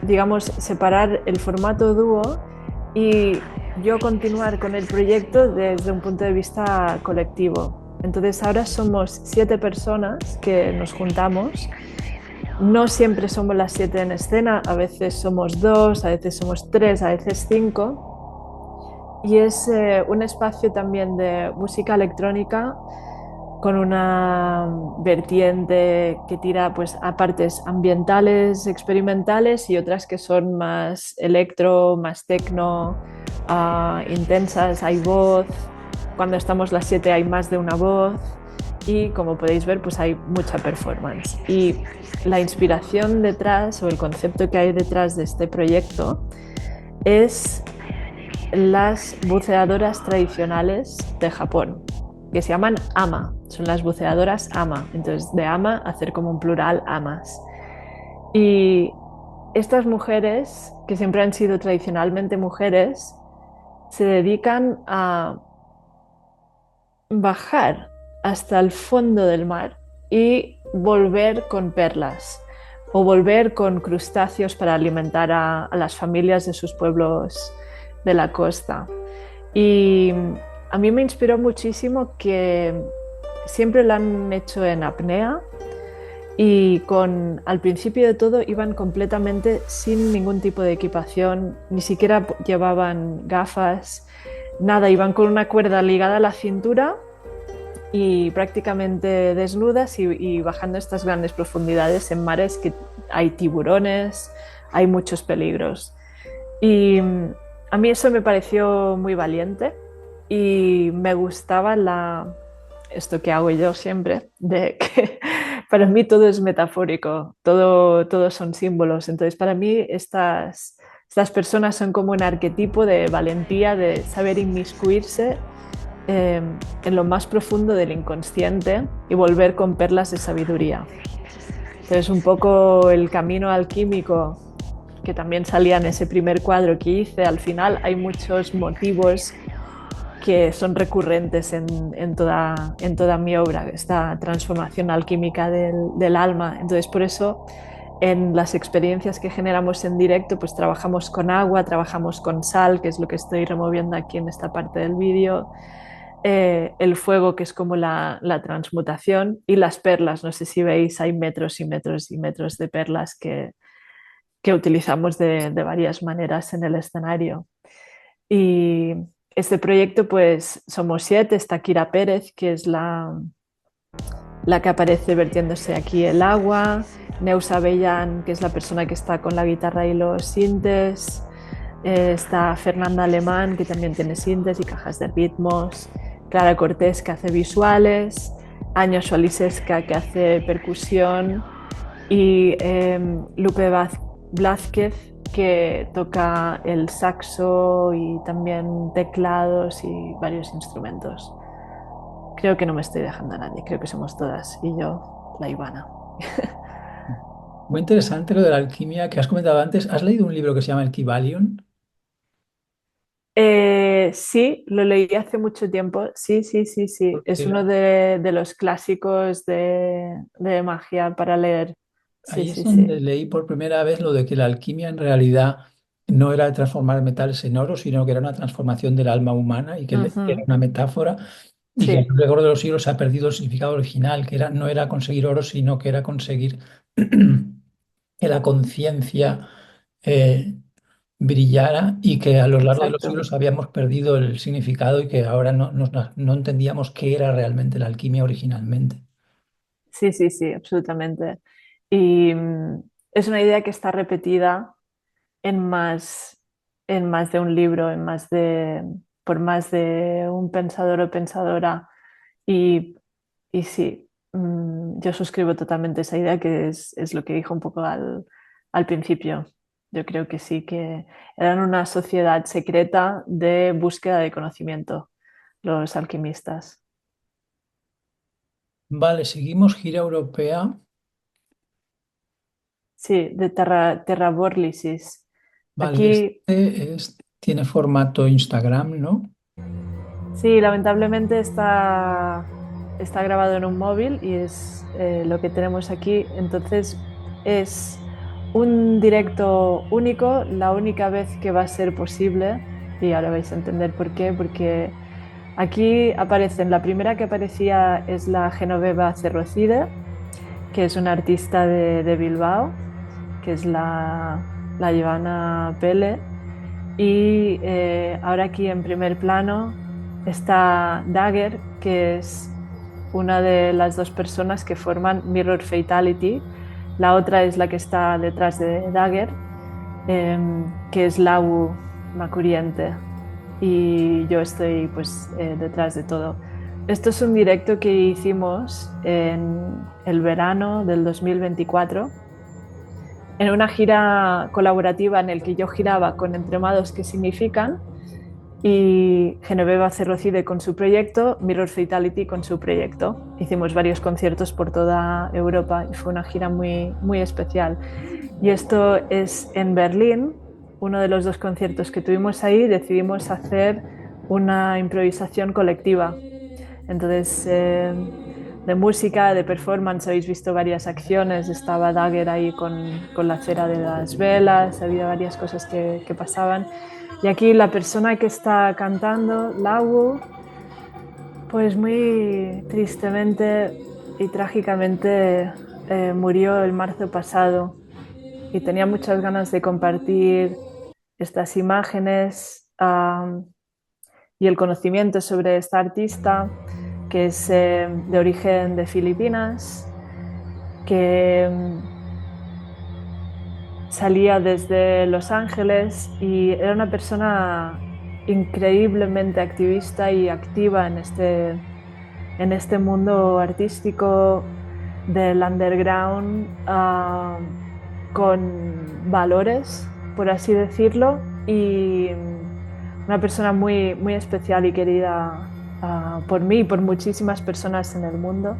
digamos, separar el formato dúo y yo continuar con el proyecto desde un punto de vista colectivo. Entonces ahora somos 7 personas que nos juntamos. No siempre somos las 7 en escena, a veces somos 2, a veces somos 3, a veces 5. Y es un espacio también de música electrónica con una vertiente que tira pues, a partes ambientales, experimentales y otras que son más electro, más tecno, intensas, hay voz. Cuando estamos las 7 hay más de una voz y como podéis ver pues hay mucha performance. Y la inspiración detrás o el concepto que hay detrás de este proyecto es las buceadoras tradicionales de Japón, que se llaman ama, son las buceadoras ama, entonces de ama hacer como un plural amas. Y estas mujeres, que siempre han sido tradicionalmente mujeres, se dedican a bajar hasta el fondo del mar y volver con perlas o volver con crustáceos para alimentar a las familias de sus pueblos de la costa. Y a mí me inspiró muchísimo que siempre lo han hecho en apnea y al principio de todo iban completamente sin ningún tipo de equipación, ni siquiera llevaban gafas, nada, iban con una cuerda ligada a la cintura y prácticamente desnudas y bajando estas grandes profundidades en mares que hay tiburones, hay muchos peligros. Y a mí eso me pareció muy valiente y me gustaba esto que hago yo siempre, de que para mí todo es metafórico, todo son símbolos. Entonces, para mí estas personas son como un arquetipo de valentía, de saber inmiscuirse eh, en lo más profundo del inconsciente y volver con perlas de sabiduría. Entonces, un poco el camino alquímico que también salía en ese primer cuadro que hice, al final hay muchos motivos que son recurrentes en toda mi obra, esta transformación alquímica del alma. Entonces, por eso, en las experiencias que generamos en directo, pues trabajamos con agua, trabajamos con sal, que es lo que estoy removiendo aquí en esta parte del vídeo, el fuego, que es como la transmutación, y las perlas. No sé si veis, hay metros y metros y metros de perlas que utilizamos de varias maneras en el escenario. Y este proyecto, pues somos 7, está Kira Pérez, que es la que aparece vertiéndose aquí el agua, Neusa Bellán, que es la persona que está con la guitarra y los sintes, está Fernanda Alemán, que también tiene sintes y cajas de ritmos, Clara Cortés, que hace visuales, Año Solisesca, que hace percusión, y Lupe Blázquez, que toca el saxo y también teclados y varios instrumentos. Creo que no me estoy dejando a nadie, creo que somos todas y yo, la Ivana. Muy interesante lo de la alquimia que has comentado antes. ¿Has leído un libro que se llama El Kybalion? Sí, lo leí hace mucho tiempo. Sí, sí, sí, sí. Es Porque uno de los clásicos de magia para leer. Sí, ahí es sí, sí. donde leí por primera vez lo de que la alquimia en realidad no era transformar metales en oro, sino que era una transformación del alma humana y que era Ujú. una metáfora y que a Sí, lo largo de los siglos se ha perdido el significado original, que era, no era conseguir oro, sino que era conseguir que la conciencia eh, brillara y que a lo largo de los exacto. siglos habíamos perdido el significado y que ahora no entendíamos qué era realmente la alquimia originalmente. Sí, sí, sí, absolutamente. Y es una idea que está repetida en más en más de un libro, por más de un pensador o pensadora. Y, y sí, yo suscribo totalmente esa idea que es lo que dijo un poco al principio. Yo creo que sí, que eran una sociedad secreta de búsqueda de conocimiento, los alquimistas. Vale, seguimos gira europea. Sí, de Terraborlisis. Vale, Aquí, tiene formato Instagram, ¿no? sí, lamentablemente está grabado en un móvil y es lo que tenemos aquí. Entonces es un directo único, la única vez que va a ser posible, y ahora vais a entender por qué, porque aquí aparecen, la primera que aparecía es la Genoveva Cerrocide, que es una artista de Bilbao, que es la Ivana Pele. Y ahora aquí en primer plano está Dagger, que es una de las dos personas que forman Mirror Fatality. La otra es la que está detrás de Dagger, que es Lau Macuriente. Y yo estoy pues detrás de todo. Esto es un directo que hicimos en el verano del 2024 en una gira colaborativa en el que yo giraba con Entremados que significan y Genoveva Cerrocide con su proyecto, Mirror Fatality con su proyecto. Hicimos varios conciertos por toda Europa y fue una gira muy, muy especial. Y esto es en Berlín, uno de los dos conciertos que tuvimos ahí, decidimos hacer una improvisación colectiva. Entonces, de música, de performance, habéis visto varias acciones, estaba Dagger ahí con la cera de las velas, había varias cosas que pasaban. Y aquí la persona que está cantando, Lau, pues muy tristemente y trágicamente murió el marzo pasado y tenía muchas ganas de compartir estas imágenes y el conocimiento sobre esta artista que es de origen de Filipinas, que salía desde Los Ángeles y era una persona increíblemente activista y activa en este mundo artístico del underground, con valores, por así decirlo, y una persona muy, muy especial y querida por mí y por muchísimas personas en el mundo.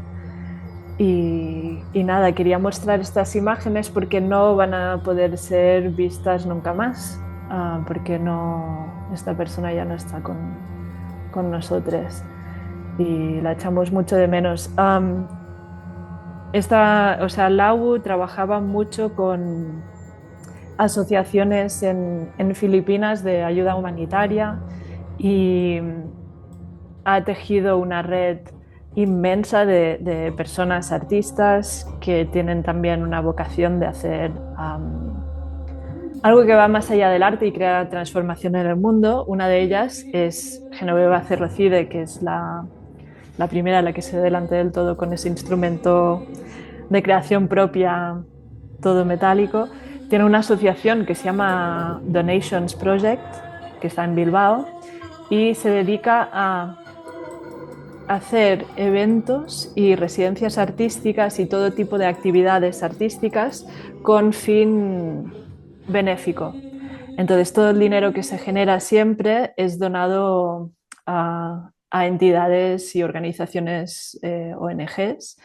Y nada, quería mostrar estas imágenes porque no van a poder ser vistas nunca más, porque esta persona ya no está con nosotros y la echamos mucho de menos. O sea, Lau trabajaba mucho con asociaciones en Filipinas de ayuda humanitaria y ha tejido una red inmensa de personas artistas que tienen también una vocación de hacer algo que va más allá del arte y crea transformación en el mundo. Una de ellas es Genoveva Cerrocide, que es la primera, la que se delante del todo con ese instrumento de creación propia, todo metálico. Tiene una asociación que se llama Donations Project, que está en Bilbao, y se dedica a hacer eventos y residencias artísticas y todo tipo de actividades artísticas con fin benéfico. Entonces, todo el dinero que se genera siempre es donado a entidades y organizaciones ONGs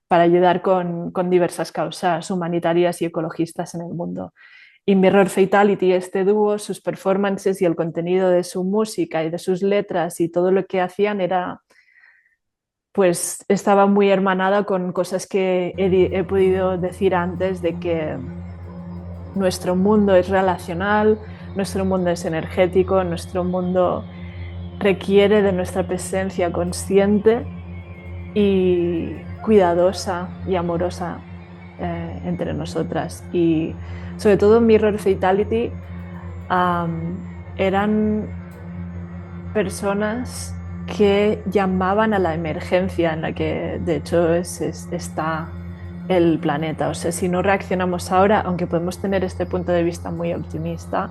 para ayudar con diversas causas humanitarias y ecologistas en el mundo. Y Mirror Fatality, este dúo, sus performances y el contenido de su música y de sus letras y todo lo que hacían pues estaba muy hermanada con cosas que he podido decir antes de que nuestro mundo es relacional, nuestro mundo es energético, nuestro mundo requiere de nuestra presencia consciente y cuidadosa y amorosa entre nosotras. Y sobre todo Mirror Fatality eran personas que llamaban a la emergencia en la que de hecho está el planeta. O sea, si no reaccionamos ahora, aunque podemos tener este punto de vista muy optimista,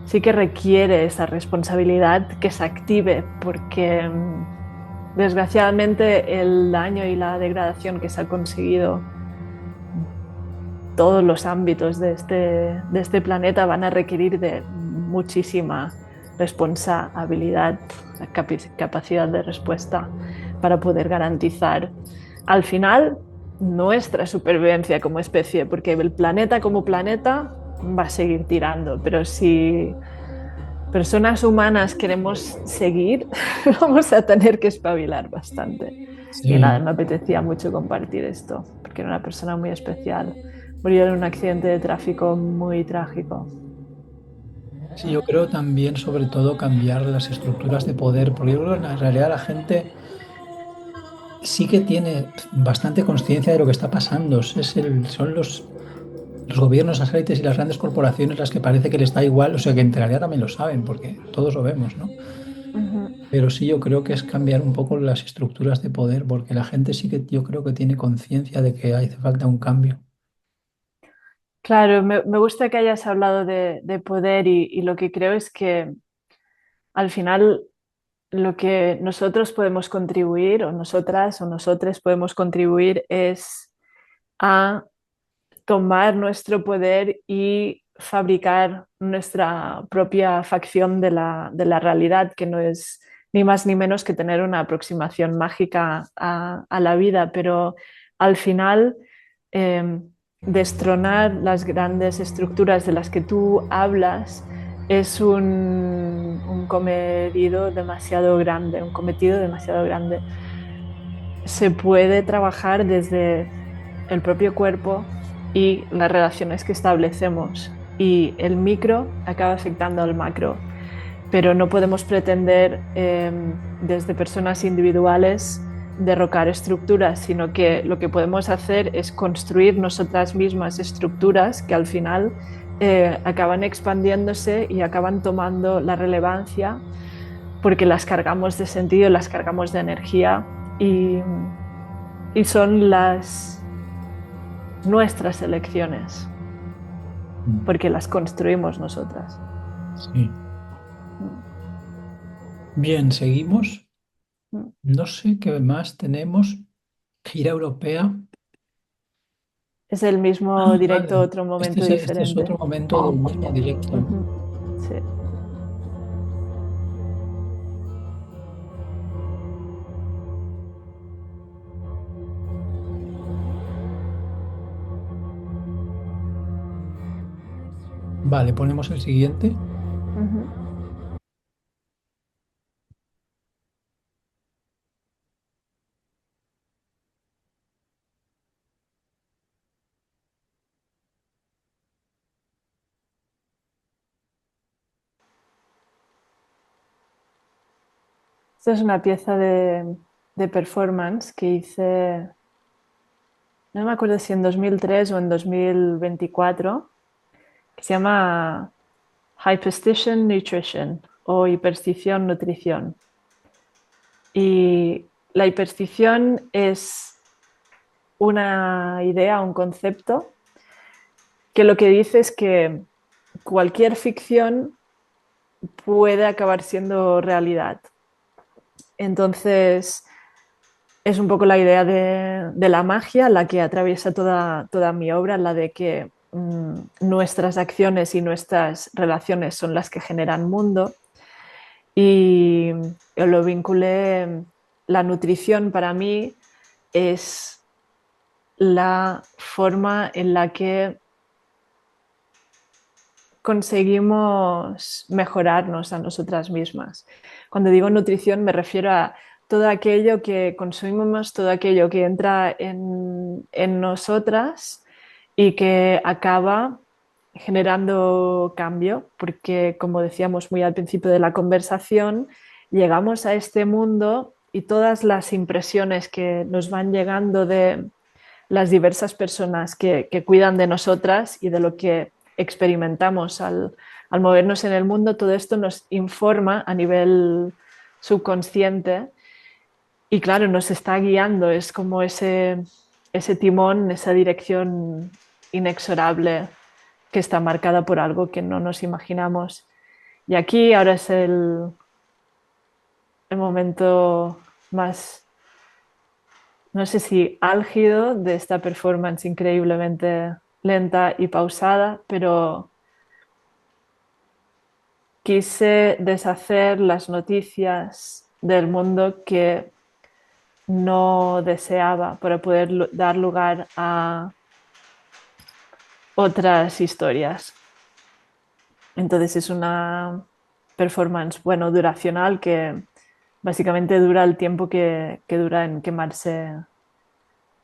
sí que requiere esa responsabilidad que se active, porque desgraciadamente el daño y la degradación que se ha conseguido todos los ámbitos de este planeta van a requerir de muchísima responsabilidad, capacidad de respuesta para poder garantizar al final nuestra supervivencia como especie, porque el planeta como planeta va a seguir tirando, pero si personas humanas queremos seguir, vamos a tener que espabilar bastante. Y nada, Sí, me apetecía mucho compartir esto, porque era una persona muy especial. Murió en un accidente de tráfico muy trágico. sí, yo creo también sobre todo cambiar las estructuras de poder, porque yo creo que en realidad la gente sí que tiene bastante conciencia de lo que está pasando. Son los gobiernos, las élites y las grandes corporaciones las que parece que les da igual, o sea que en realidad también lo saben, porque todos lo vemos, ¿no? Ujú. Pero sí, yo creo que es cambiar un poco las estructuras de poder, porque la gente sí que yo creo que tiene conciencia de que hace falta un cambio. Claro, me gusta que hayas hablado de poder y lo que creo es que al final lo que nosotros podemos contribuir, o nosotras o nosotres podemos contribuir, es a tomar nuestro poder y fabricar nuestra propia facción de la realidad, que no es ni más ni menos que tener una aproximación mágica a la vida, pero al final eh, destronar las grandes estructuras de las que tú hablas es un cometido demasiado grande, un cometido demasiado grande. Se puede trabajar desde el propio cuerpo y las relaciones que establecemos. Y el micro acaba afectando al macro, pero no podemos pretender desde personas individuales derrocar estructuras, sino que lo que podemos hacer es construir nosotras mismas estructuras que al final acaban expandiéndose y acaban tomando la relevancia porque las cargamos de sentido, las cargamos de energía y, y son nuestras elecciones, Mm. porque las construimos nosotras. Sí. Bien, seguimos. No sé qué más tenemos. Gira europea. Es el mismo Ah, directo, vale. otro Este momento es, este es diferente. otro momento del mismo directo, ¿no? Ujú. Sí. Vale, ponemos el siguiente. Ujú. Esta es una pieza de performance que hice, no me acuerdo si en 2003 o en 2024, que se llama Hyperstition Nutrition o hiperstición nutrición. Y la hiperstición es una idea, un concepto que lo que dice es que cualquier ficción puede acabar siendo realidad. Entonces, es un poco la idea de la magia la que atraviesa toda mi obra, la de que nuestras acciones y nuestras relaciones son las que generan mundo. Y yo lo vinculé, la nutrición para mí es la forma en la que conseguimos mejorarnos a nosotras mismas. Cuando digo nutrición me refiero a todo aquello que consumimos, todo aquello que entra en nosotras y que acaba generando cambio, porque como decíamos muy al principio de la conversación, llegamos a este mundo y todas las impresiones que nos van llegando de las diversas personas que cuidan de nosotras y de lo que experimentamos al movernos en el mundo, todo esto nos informa a nivel subconsciente y claro, nos está guiando, es como ese timón, esa dirección inexorable que está marcada por algo que no nos imaginamos. Y aquí ahora es el momento más, no sé si álgido de esta performance increíblemente lenta y pausada, pero quise deshacer las noticias del mundo que no deseaba para poder dar lugar a otras historias. Entonces es una performance, bueno, duracional que básicamente dura el tiempo que dura en quemarse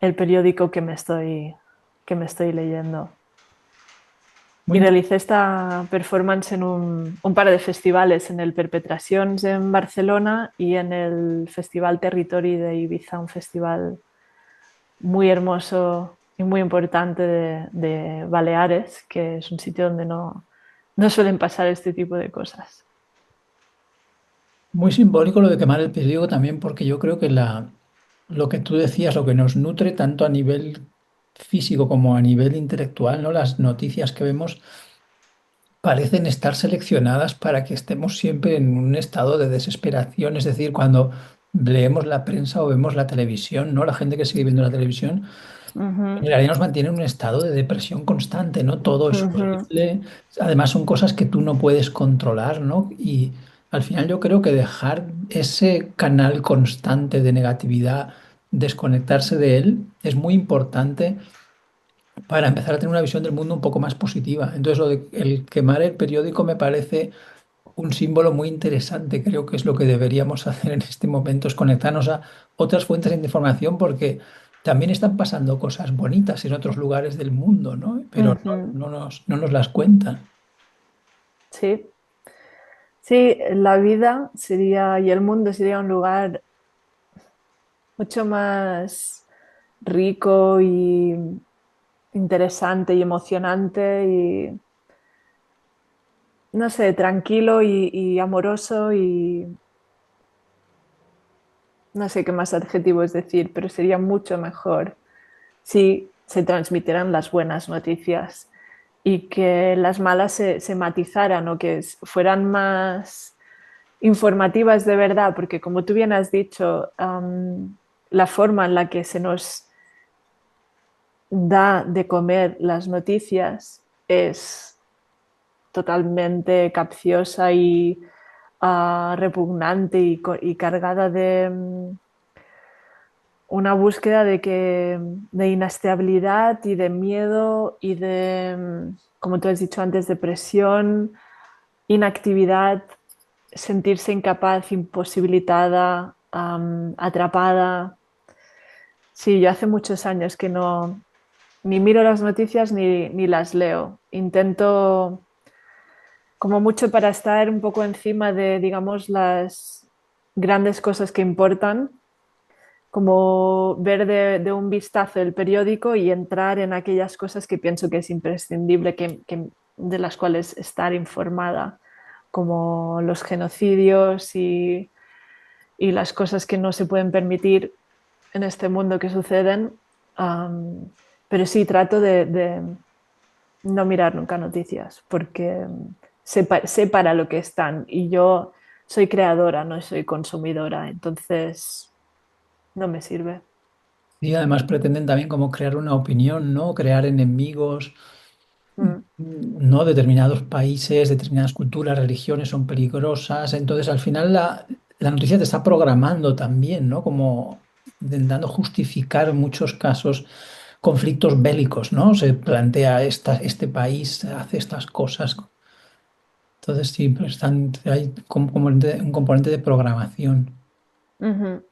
el periódico que me estoy leyendo. Muy Y inte- realicé esta performance en un par de festivales, en el Perpetracions en Barcelona y en el Festival Territory de Ibiza, un festival muy hermoso y muy importante de Baleares, que es un sitio donde no suelen pasar este tipo de cosas. Muy simbólico lo de quemar el periódico también, porque yo creo que lo que tú decías, lo que nos nutre tanto a nivel físico como a nivel intelectual, ¿no? Las noticias que vemos parecen estar seleccionadas para que estemos siempre en un estado de desesperación. Es decir, cuando leemos la prensa o vemos la televisión, ¿no? La gente que sigue viendo la televisión, en Ujú, realidad nos mantiene en un estado de depresión constante, ¿no? Todo es ujú, horrible. Además, son cosas que tú no puedes controlar, ¿no? Y al final yo creo que dejar ese canal constante de negatividad, desconectarse de él, es muy importante para empezar a tener una visión del mundo un poco más positiva. Entonces, lo de el quemar el periódico me parece un símbolo muy interesante. Creo que es lo que deberíamos hacer en este momento, es conectarnos a otras fuentes de información porque también están pasando cosas bonitas en otros lugares del mundo, ¿no? Pero ujú. no nos las cuentan. Sí, sí, la vida sería y el mundo sería un lugar mucho más rico y interesante y emocionante y, no sé, tranquilo y amoroso y no sé qué más adjetivos decir, pero sería mucho mejor si se transmitieran las buenas noticias y que las malas se matizaran o que fueran más informativas de verdad, porque como tú bien has dicho, la forma en la que se nos da de comer las noticias es totalmente capciosa y repugnante y cargada de una búsqueda de inestabilidad y de miedo y de, como tú has dicho antes, depresión, inactividad, sentirse incapaz, imposibilitada, atrapada. Sí, yo hace muchos años que no ni miro las noticias ni las leo. Intento como mucho para estar un poco encima de, digamos, las grandes cosas que importan, como ver de un vistazo el periódico y entrar en aquellas cosas que pienso que es imprescindible, de las cuales estar informada, como los genocidios y las cosas que no se pueden permitir en este mundo que suceden. Um, pero sí, trato de no mirar nunca noticias porque sé para lo que están y yo soy creadora, no soy consumidora, entonces no me sirve. Y además pretenden también como crear una opinión, ¿no? Crear enemigos. Mm, No, determinados países, determinadas culturas, religiones son peligrosas. Entonces, al final, la noticia te está programando también, ¿no? Como intentando justificar en muchos casos conflictos bélicos, ¿no? Se plantea este país hace estas cosas. Entonces, sí, pues hay un componente de programación. ujú,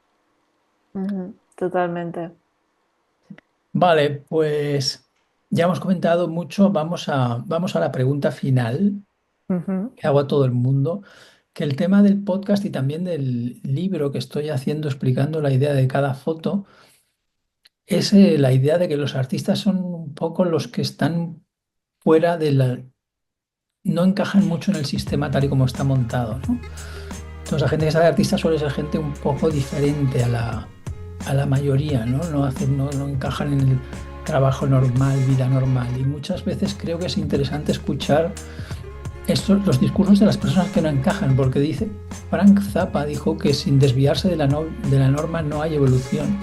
ujú, totalmente. Vale, pues ya hemos comentado mucho. Vamos a la pregunta final Ujú, que hago a todo el mundo, que el tema del podcast y también del libro que estoy haciendo explicando la idea de cada foto es la idea de que los artistas son un poco los que están fuera de la... no encajan mucho en el sistema tal y como está montado, ¿no? Entonces la gente que sale artista suele ser gente un poco diferente a la mayoría, ¿no? No encajan en el trabajo normal, vida normal. Y muchas veces creo que es interesante escuchar los discursos de las personas que no encajan, porque dice, Frank Zappa dijo que sin desviarse de de la norma no hay evolución.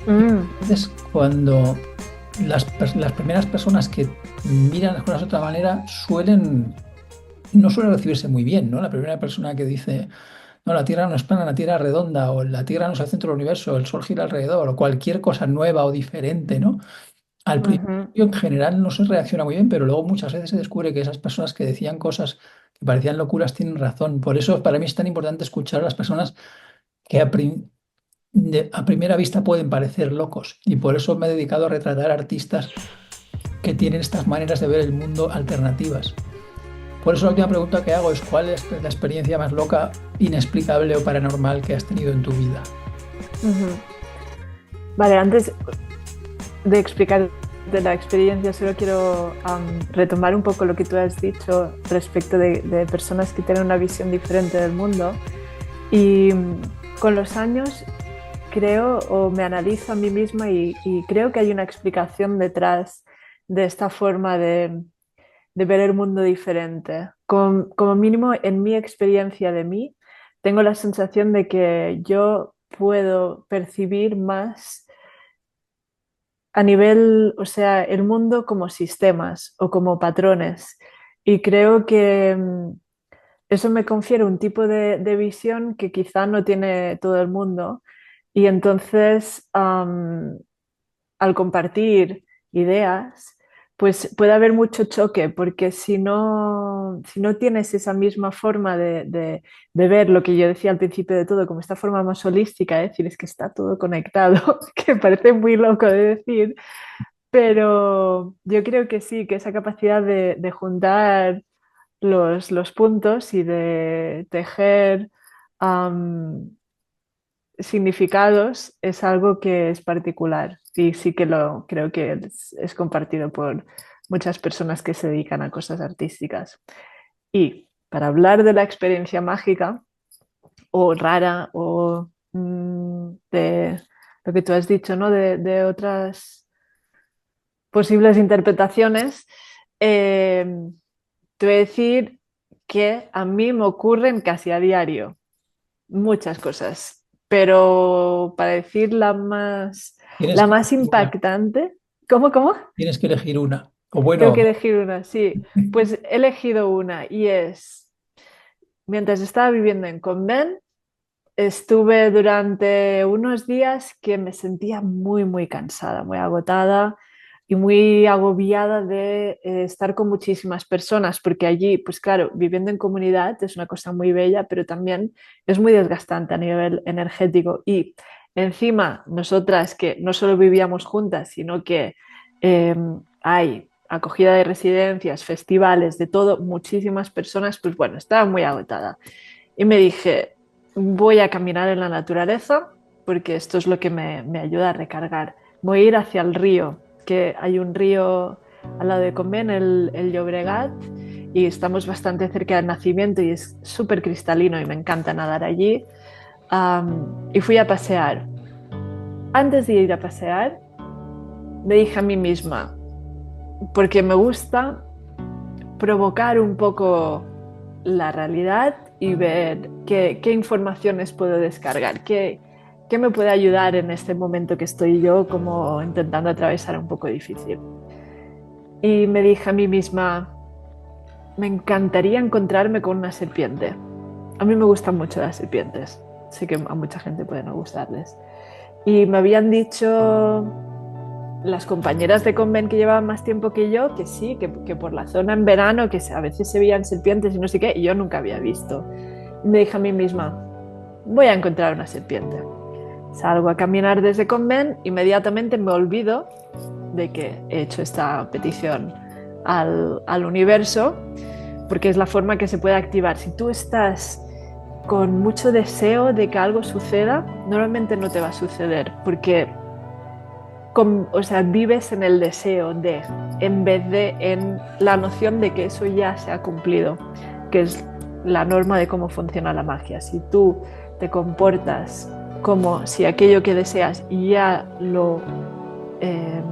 Y Mm, entonces, cuando las primeras personas que miran las cosas de otra manera no suelen recibirse muy bien, ¿no? La primera persona que dice, no, la Tierra no es plana, la Tierra es redonda, o la Tierra no es el centro del universo, el Sol gira alrededor, o cualquier cosa nueva o diferente, ¿no? Al principio ujú, en general no se reacciona muy bien, pero luego muchas veces se descubre que esas personas que decían cosas que parecían locuras tienen razón. Por eso para mí es tan importante escuchar a las personas que a primera vista pueden parecer locos. Y por eso me he dedicado a retratar artistas que tienen estas maneras de ver el mundo alternativas. Por eso la última pregunta que hago es, ¿cuál es la experiencia más loca, inexplicable o paranormal que has tenido en tu vida? ujú. Vale, antes de explicar de la experiencia, solo quiero retomar un poco lo que tú has dicho respecto de personas que tienen una visión diferente del mundo. Y con los años creo o me analizo a mí misma y creo que hay una explicación detrás de esta forma de ver el mundo diferente. Como mínimo, en mi experiencia de mí, tengo la sensación de que yo puedo percibir más a nivel, o sea, el mundo como sistemas o como patrones. Y creo que eso me confiere un tipo de visión que quizá no tiene todo el mundo. Y entonces, al compartir ideas, pues puede haber mucho choque, porque si no tienes esa misma forma de ver lo que yo decía al principio de todo, como esta forma más holística, es decir, es que está todo conectado, que parece muy loco de decir, pero yo creo que sí, que esa capacidad de juntar los puntos y de tejer significados es algo que es particular y sí que lo creo que es compartido por muchas personas que se dedican a cosas artísticas. Y para hablar de la experiencia mágica o rara o de lo que tú has dicho, ¿no? De otras posibles interpretaciones, eh, te voy a decir que a mí me ocurren casi a diario muchas cosas, pero para decir Tienes la que más elegir una. impactante, ¿cómo, cómo? Tienes que elegir una. O Tengo bueno, que elegir una, sí. Pues he elegido una y es, mientras estaba viviendo en Convent, estuve durante unos días que me sentía muy cansada, muy agotada y muy agobiada de estar con muchísimas personas, porque allí, pues claro, viviendo en comunidad es una cosa muy bella, pero también es muy desgastante a nivel energético. Y encima, nosotras que no solo vivíamos juntas, sino que eh, hay acogida de residencias, festivales, de todo, muchísimas personas, pues bueno, estaba muy agotada. Y me dije, voy a caminar en la naturaleza porque esto es lo que me ayuda a recargar. Voy a ir hacia el río, que hay un río al lado de Convent, el Llobregat, y estamos bastante cerca del nacimiento y es súper cristalino y me encanta nadar allí. Y fui a pasear. Antes de ir a pasear, me dije a mí misma, porque me gusta provocar un poco la realidad y ver qué informaciones puedo descargar, qué me puede ayudar en este momento que estoy yo como intentando atravesar un poco difícil. Y me dije a mí misma, me encantaría encontrarme con una serpiente. A mí me gustan mucho las serpientes. Sé que a mucha gente puede no gustarles. Y me habían dicho las compañeras de convent que llevaban más tiempo que yo, que sí, que por la zona en verano, que a veces se veían serpientes y no sé qué, y yo nunca había visto. Y me dije a mí misma, voy a encontrar una serpiente. Salgo a caminar desde convent, inmediatamente me olvido de que he hecho esta petición al universo, porque es la forma que se puede activar. Si tú estás con mucho deseo de que algo suceda, normalmente no te va a suceder, porque o sea, vives en el deseo de, en vez de en la noción de que eso ya se ha cumplido, que es la norma de cómo funciona la magia. Si tú te comportas como si aquello que deseas ya eh,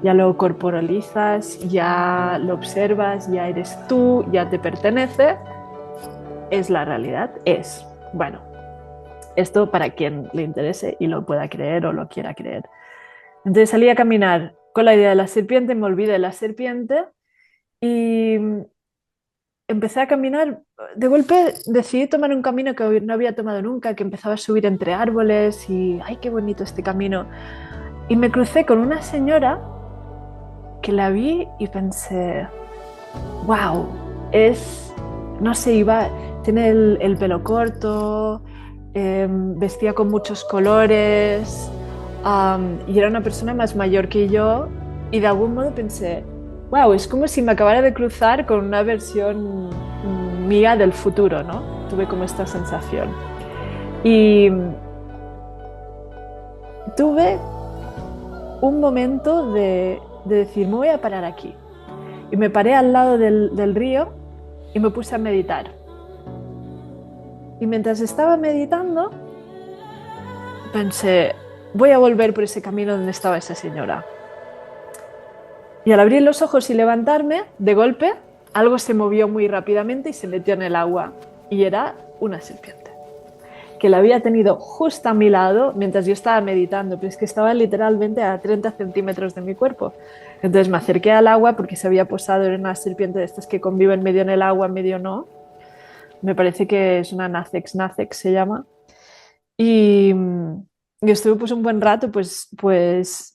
ya lo corporalizas, ya lo observas, ya eres tú, ya te pertenece, es la realidad, es. Bueno, esto para quien le interese y lo pueda creer o lo quiera creer. Entonces salí a caminar con la idea de la serpiente, me olvidé de la serpiente y empecé a caminar. De golpe decidí tomar un camino que no había tomado nunca, que empezaba a subir entre árboles y ¡ay, qué bonito este camino! Y me crucé con una señora que la vi y pensé, wow, es, no sé, iba, tiene el pelo corto, vestía con muchos colores, y era una persona más mayor que yo y de algún modo pensé, wow, es como si me acabara de cruzar con una versión mía del futuro, ¿no? Tuve como esta sensación. Y tuve un momento de decir, me voy a parar aquí. Y me paré al lado del río y me puse a meditar. Y mientras estaba meditando, pensé, voy a volver por ese camino donde estaba esa señora. Y al abrir los ojos y levantarme, de golpe, algo se movió muy rápidamente y se metió en el agua. Y era una serpiente, que la había tenido justo a mi lado mientras yo estaba meditando, pero es que estaba literalmente a 30 centímetros de mi cuerpo. Entonces me acerqué al agua porque se había posado en una serpiente de estas que conviven medio en el agua, medio no. Me parece que es una Nacex se llama. Y, y estuve pues un buen rato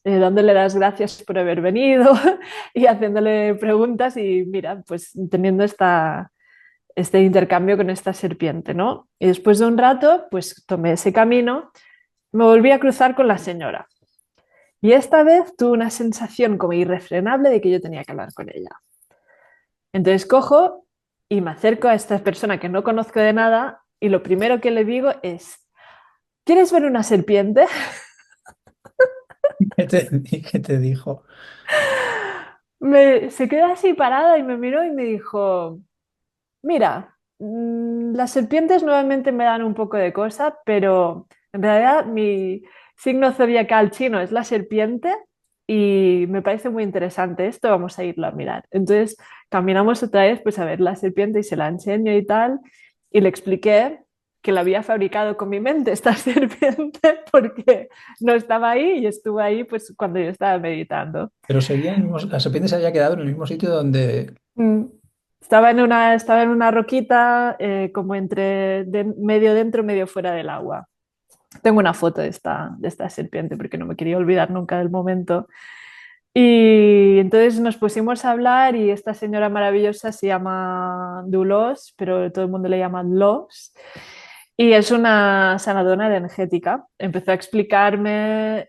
dándole las gracias por haber venido y haciéndole preguntas y mira, pues teniendo este intercambio con esta serpiente, ¿no? Y después de un rato, pues tomé ese camino, me volví a cruzar con la señora. Y esta vez tuve una sensación como irrefrenable de que yo tenía que hablar con ella. Entonces cojo y me acerco a esta persona que no conozco de nada y lo primero que le digo es, ¿quieres ver una serpiente? ¿Qué te dijo? Se quedó así parada y me miró y me dijo, mira, las serpientes nuevamente me dan un poco de cosa, pero en realidad mi signo zodiacal chino es la serpiente y me parece muy interesante esto, vamos a irlo a mirar. Entonces caminamos otra vez pues a ver la serpiente y se la enseño y tal, y le expliqué que la había fabricado con mi mente esta serpiente porque no estaba ahí y estuvo ahí pues cuando yo estaba meditando. Pero seguía en el mismo, la serpiente se había quedado en el mismo sitio donde... Mm. Estaba en una roquita, como entre medio dentro, medio fuera del agua. Tengo una foto de esta serpiente porque no me quería olvidar nunca del momento. Y entonces nos pusimos a hablar y esta señora maravillosa se llama Dulos, pero todo el mundo le llama Los. Y es una sanadora energética. Empezó a explicarme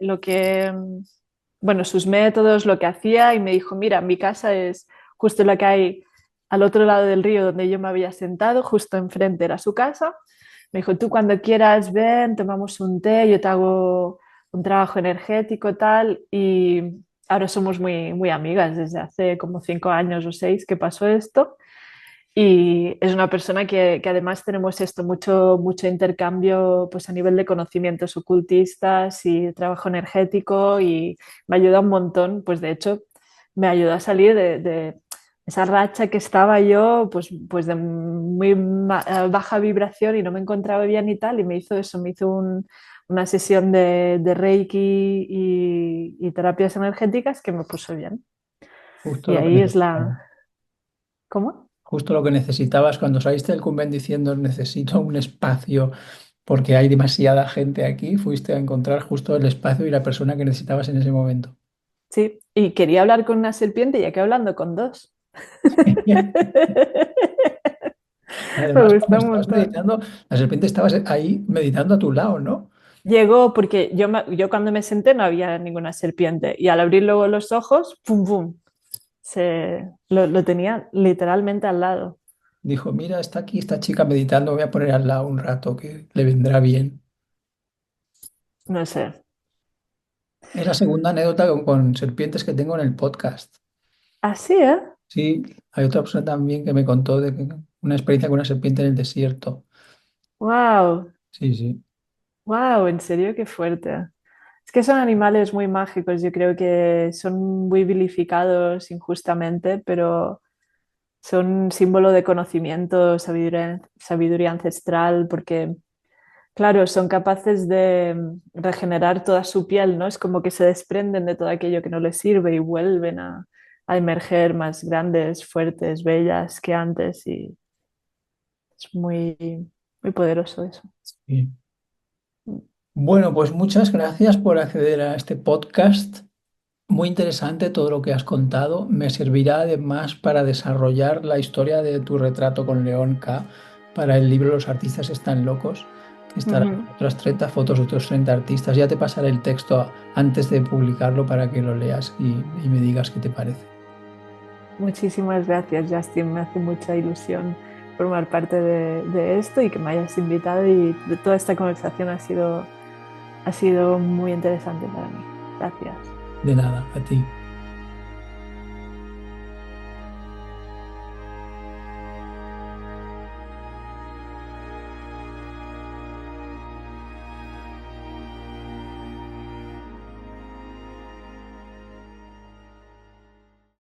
bueno, sus métodos, lo que hacía y me dijo, mira, mi casa es justo la que hay al otro lado del río donde yo me había sentado, justo enfrente era su casa. Me dijo, tú cuando quieras ven, tomamos un té, yo te hago un trabajo energético tal y ahora somos muy amigas desde hace como 5 años o 6 que pasó esto. Y es una persona que además tenemos esto, mucho intercambio pues a nivel de conocimientos ocultistas y trabajo energético y me ayuda un montón, pues de hecho me ayudó a salir de esa racha que estaba yo pues de baja vibración y no me encontraba bien y tal y me hizo eso, me hizo una sesión de Reiki y terapias energéticas que me puso bien. Justo Y lo que ahí es necesitaba. la... ¿Cómo? Justo lo que necesitabas cuando saliste del convent diciendo necesito un espacio porque hay demasiada gente aquí, fuiste a encontrar justo el espacio y la persona que necesitabas en ese momento. Sí, y quería hablar con una serpiente y acabé hablando con dos. Me Además, cuando gusta un estabas montón. meditando, la serpiente estaba ahí meditando a tu lado, ¿no? Llegó porque yo cuando me senté no había ninguna serpiente y al abrir luego los ojos, ¡pum, pum! Lo tenía literalmente al lado. Dijo, mira, está aquí esta chica meditando, voy a poner al lado un rato que le vendrá bien. No sé. Es la segunda anécdota con serpientes que tengo en el podcast. Así, ¿eh? Sí, hay otra persona también que me contó de una experiencia con una serpiente en el desierto. ¡Wow! Sí, sí. ¡Wow! En serio, qué fuerte. Es que son animales muy mágicos, yo creo que son muy vilificados injustamente, pero son símbolo de conocimiento, sabiduría ancestral, porque, claro, son capaces de regenerar toda su piel, ¿no? Es como que se desprenden de todo aquello que no les sirve y vuelven a emerger más grandes, fuertes, bellas que antes, y es muy poderoso eso. Sí. Bueno, pues muchas gracias por acceder a este podcast. Muy interesante todo lo que has contado. Me servirá además para desarrollar la historia de tu retrato con León K. para el libro Los artistas están locos, que estará Ujú. otras 30 fotos de otros 30 artistas. Ya te pasaré el texto antes de publicarlo para que lo leas y me digas qué te parece. Muchísimas gracias, Justin. Me hace mucha ilusión formar parte de esto y que me hayas invitado y de toda esta conversación ha sido muy interesante para mí. Gracias. De nada, a ti.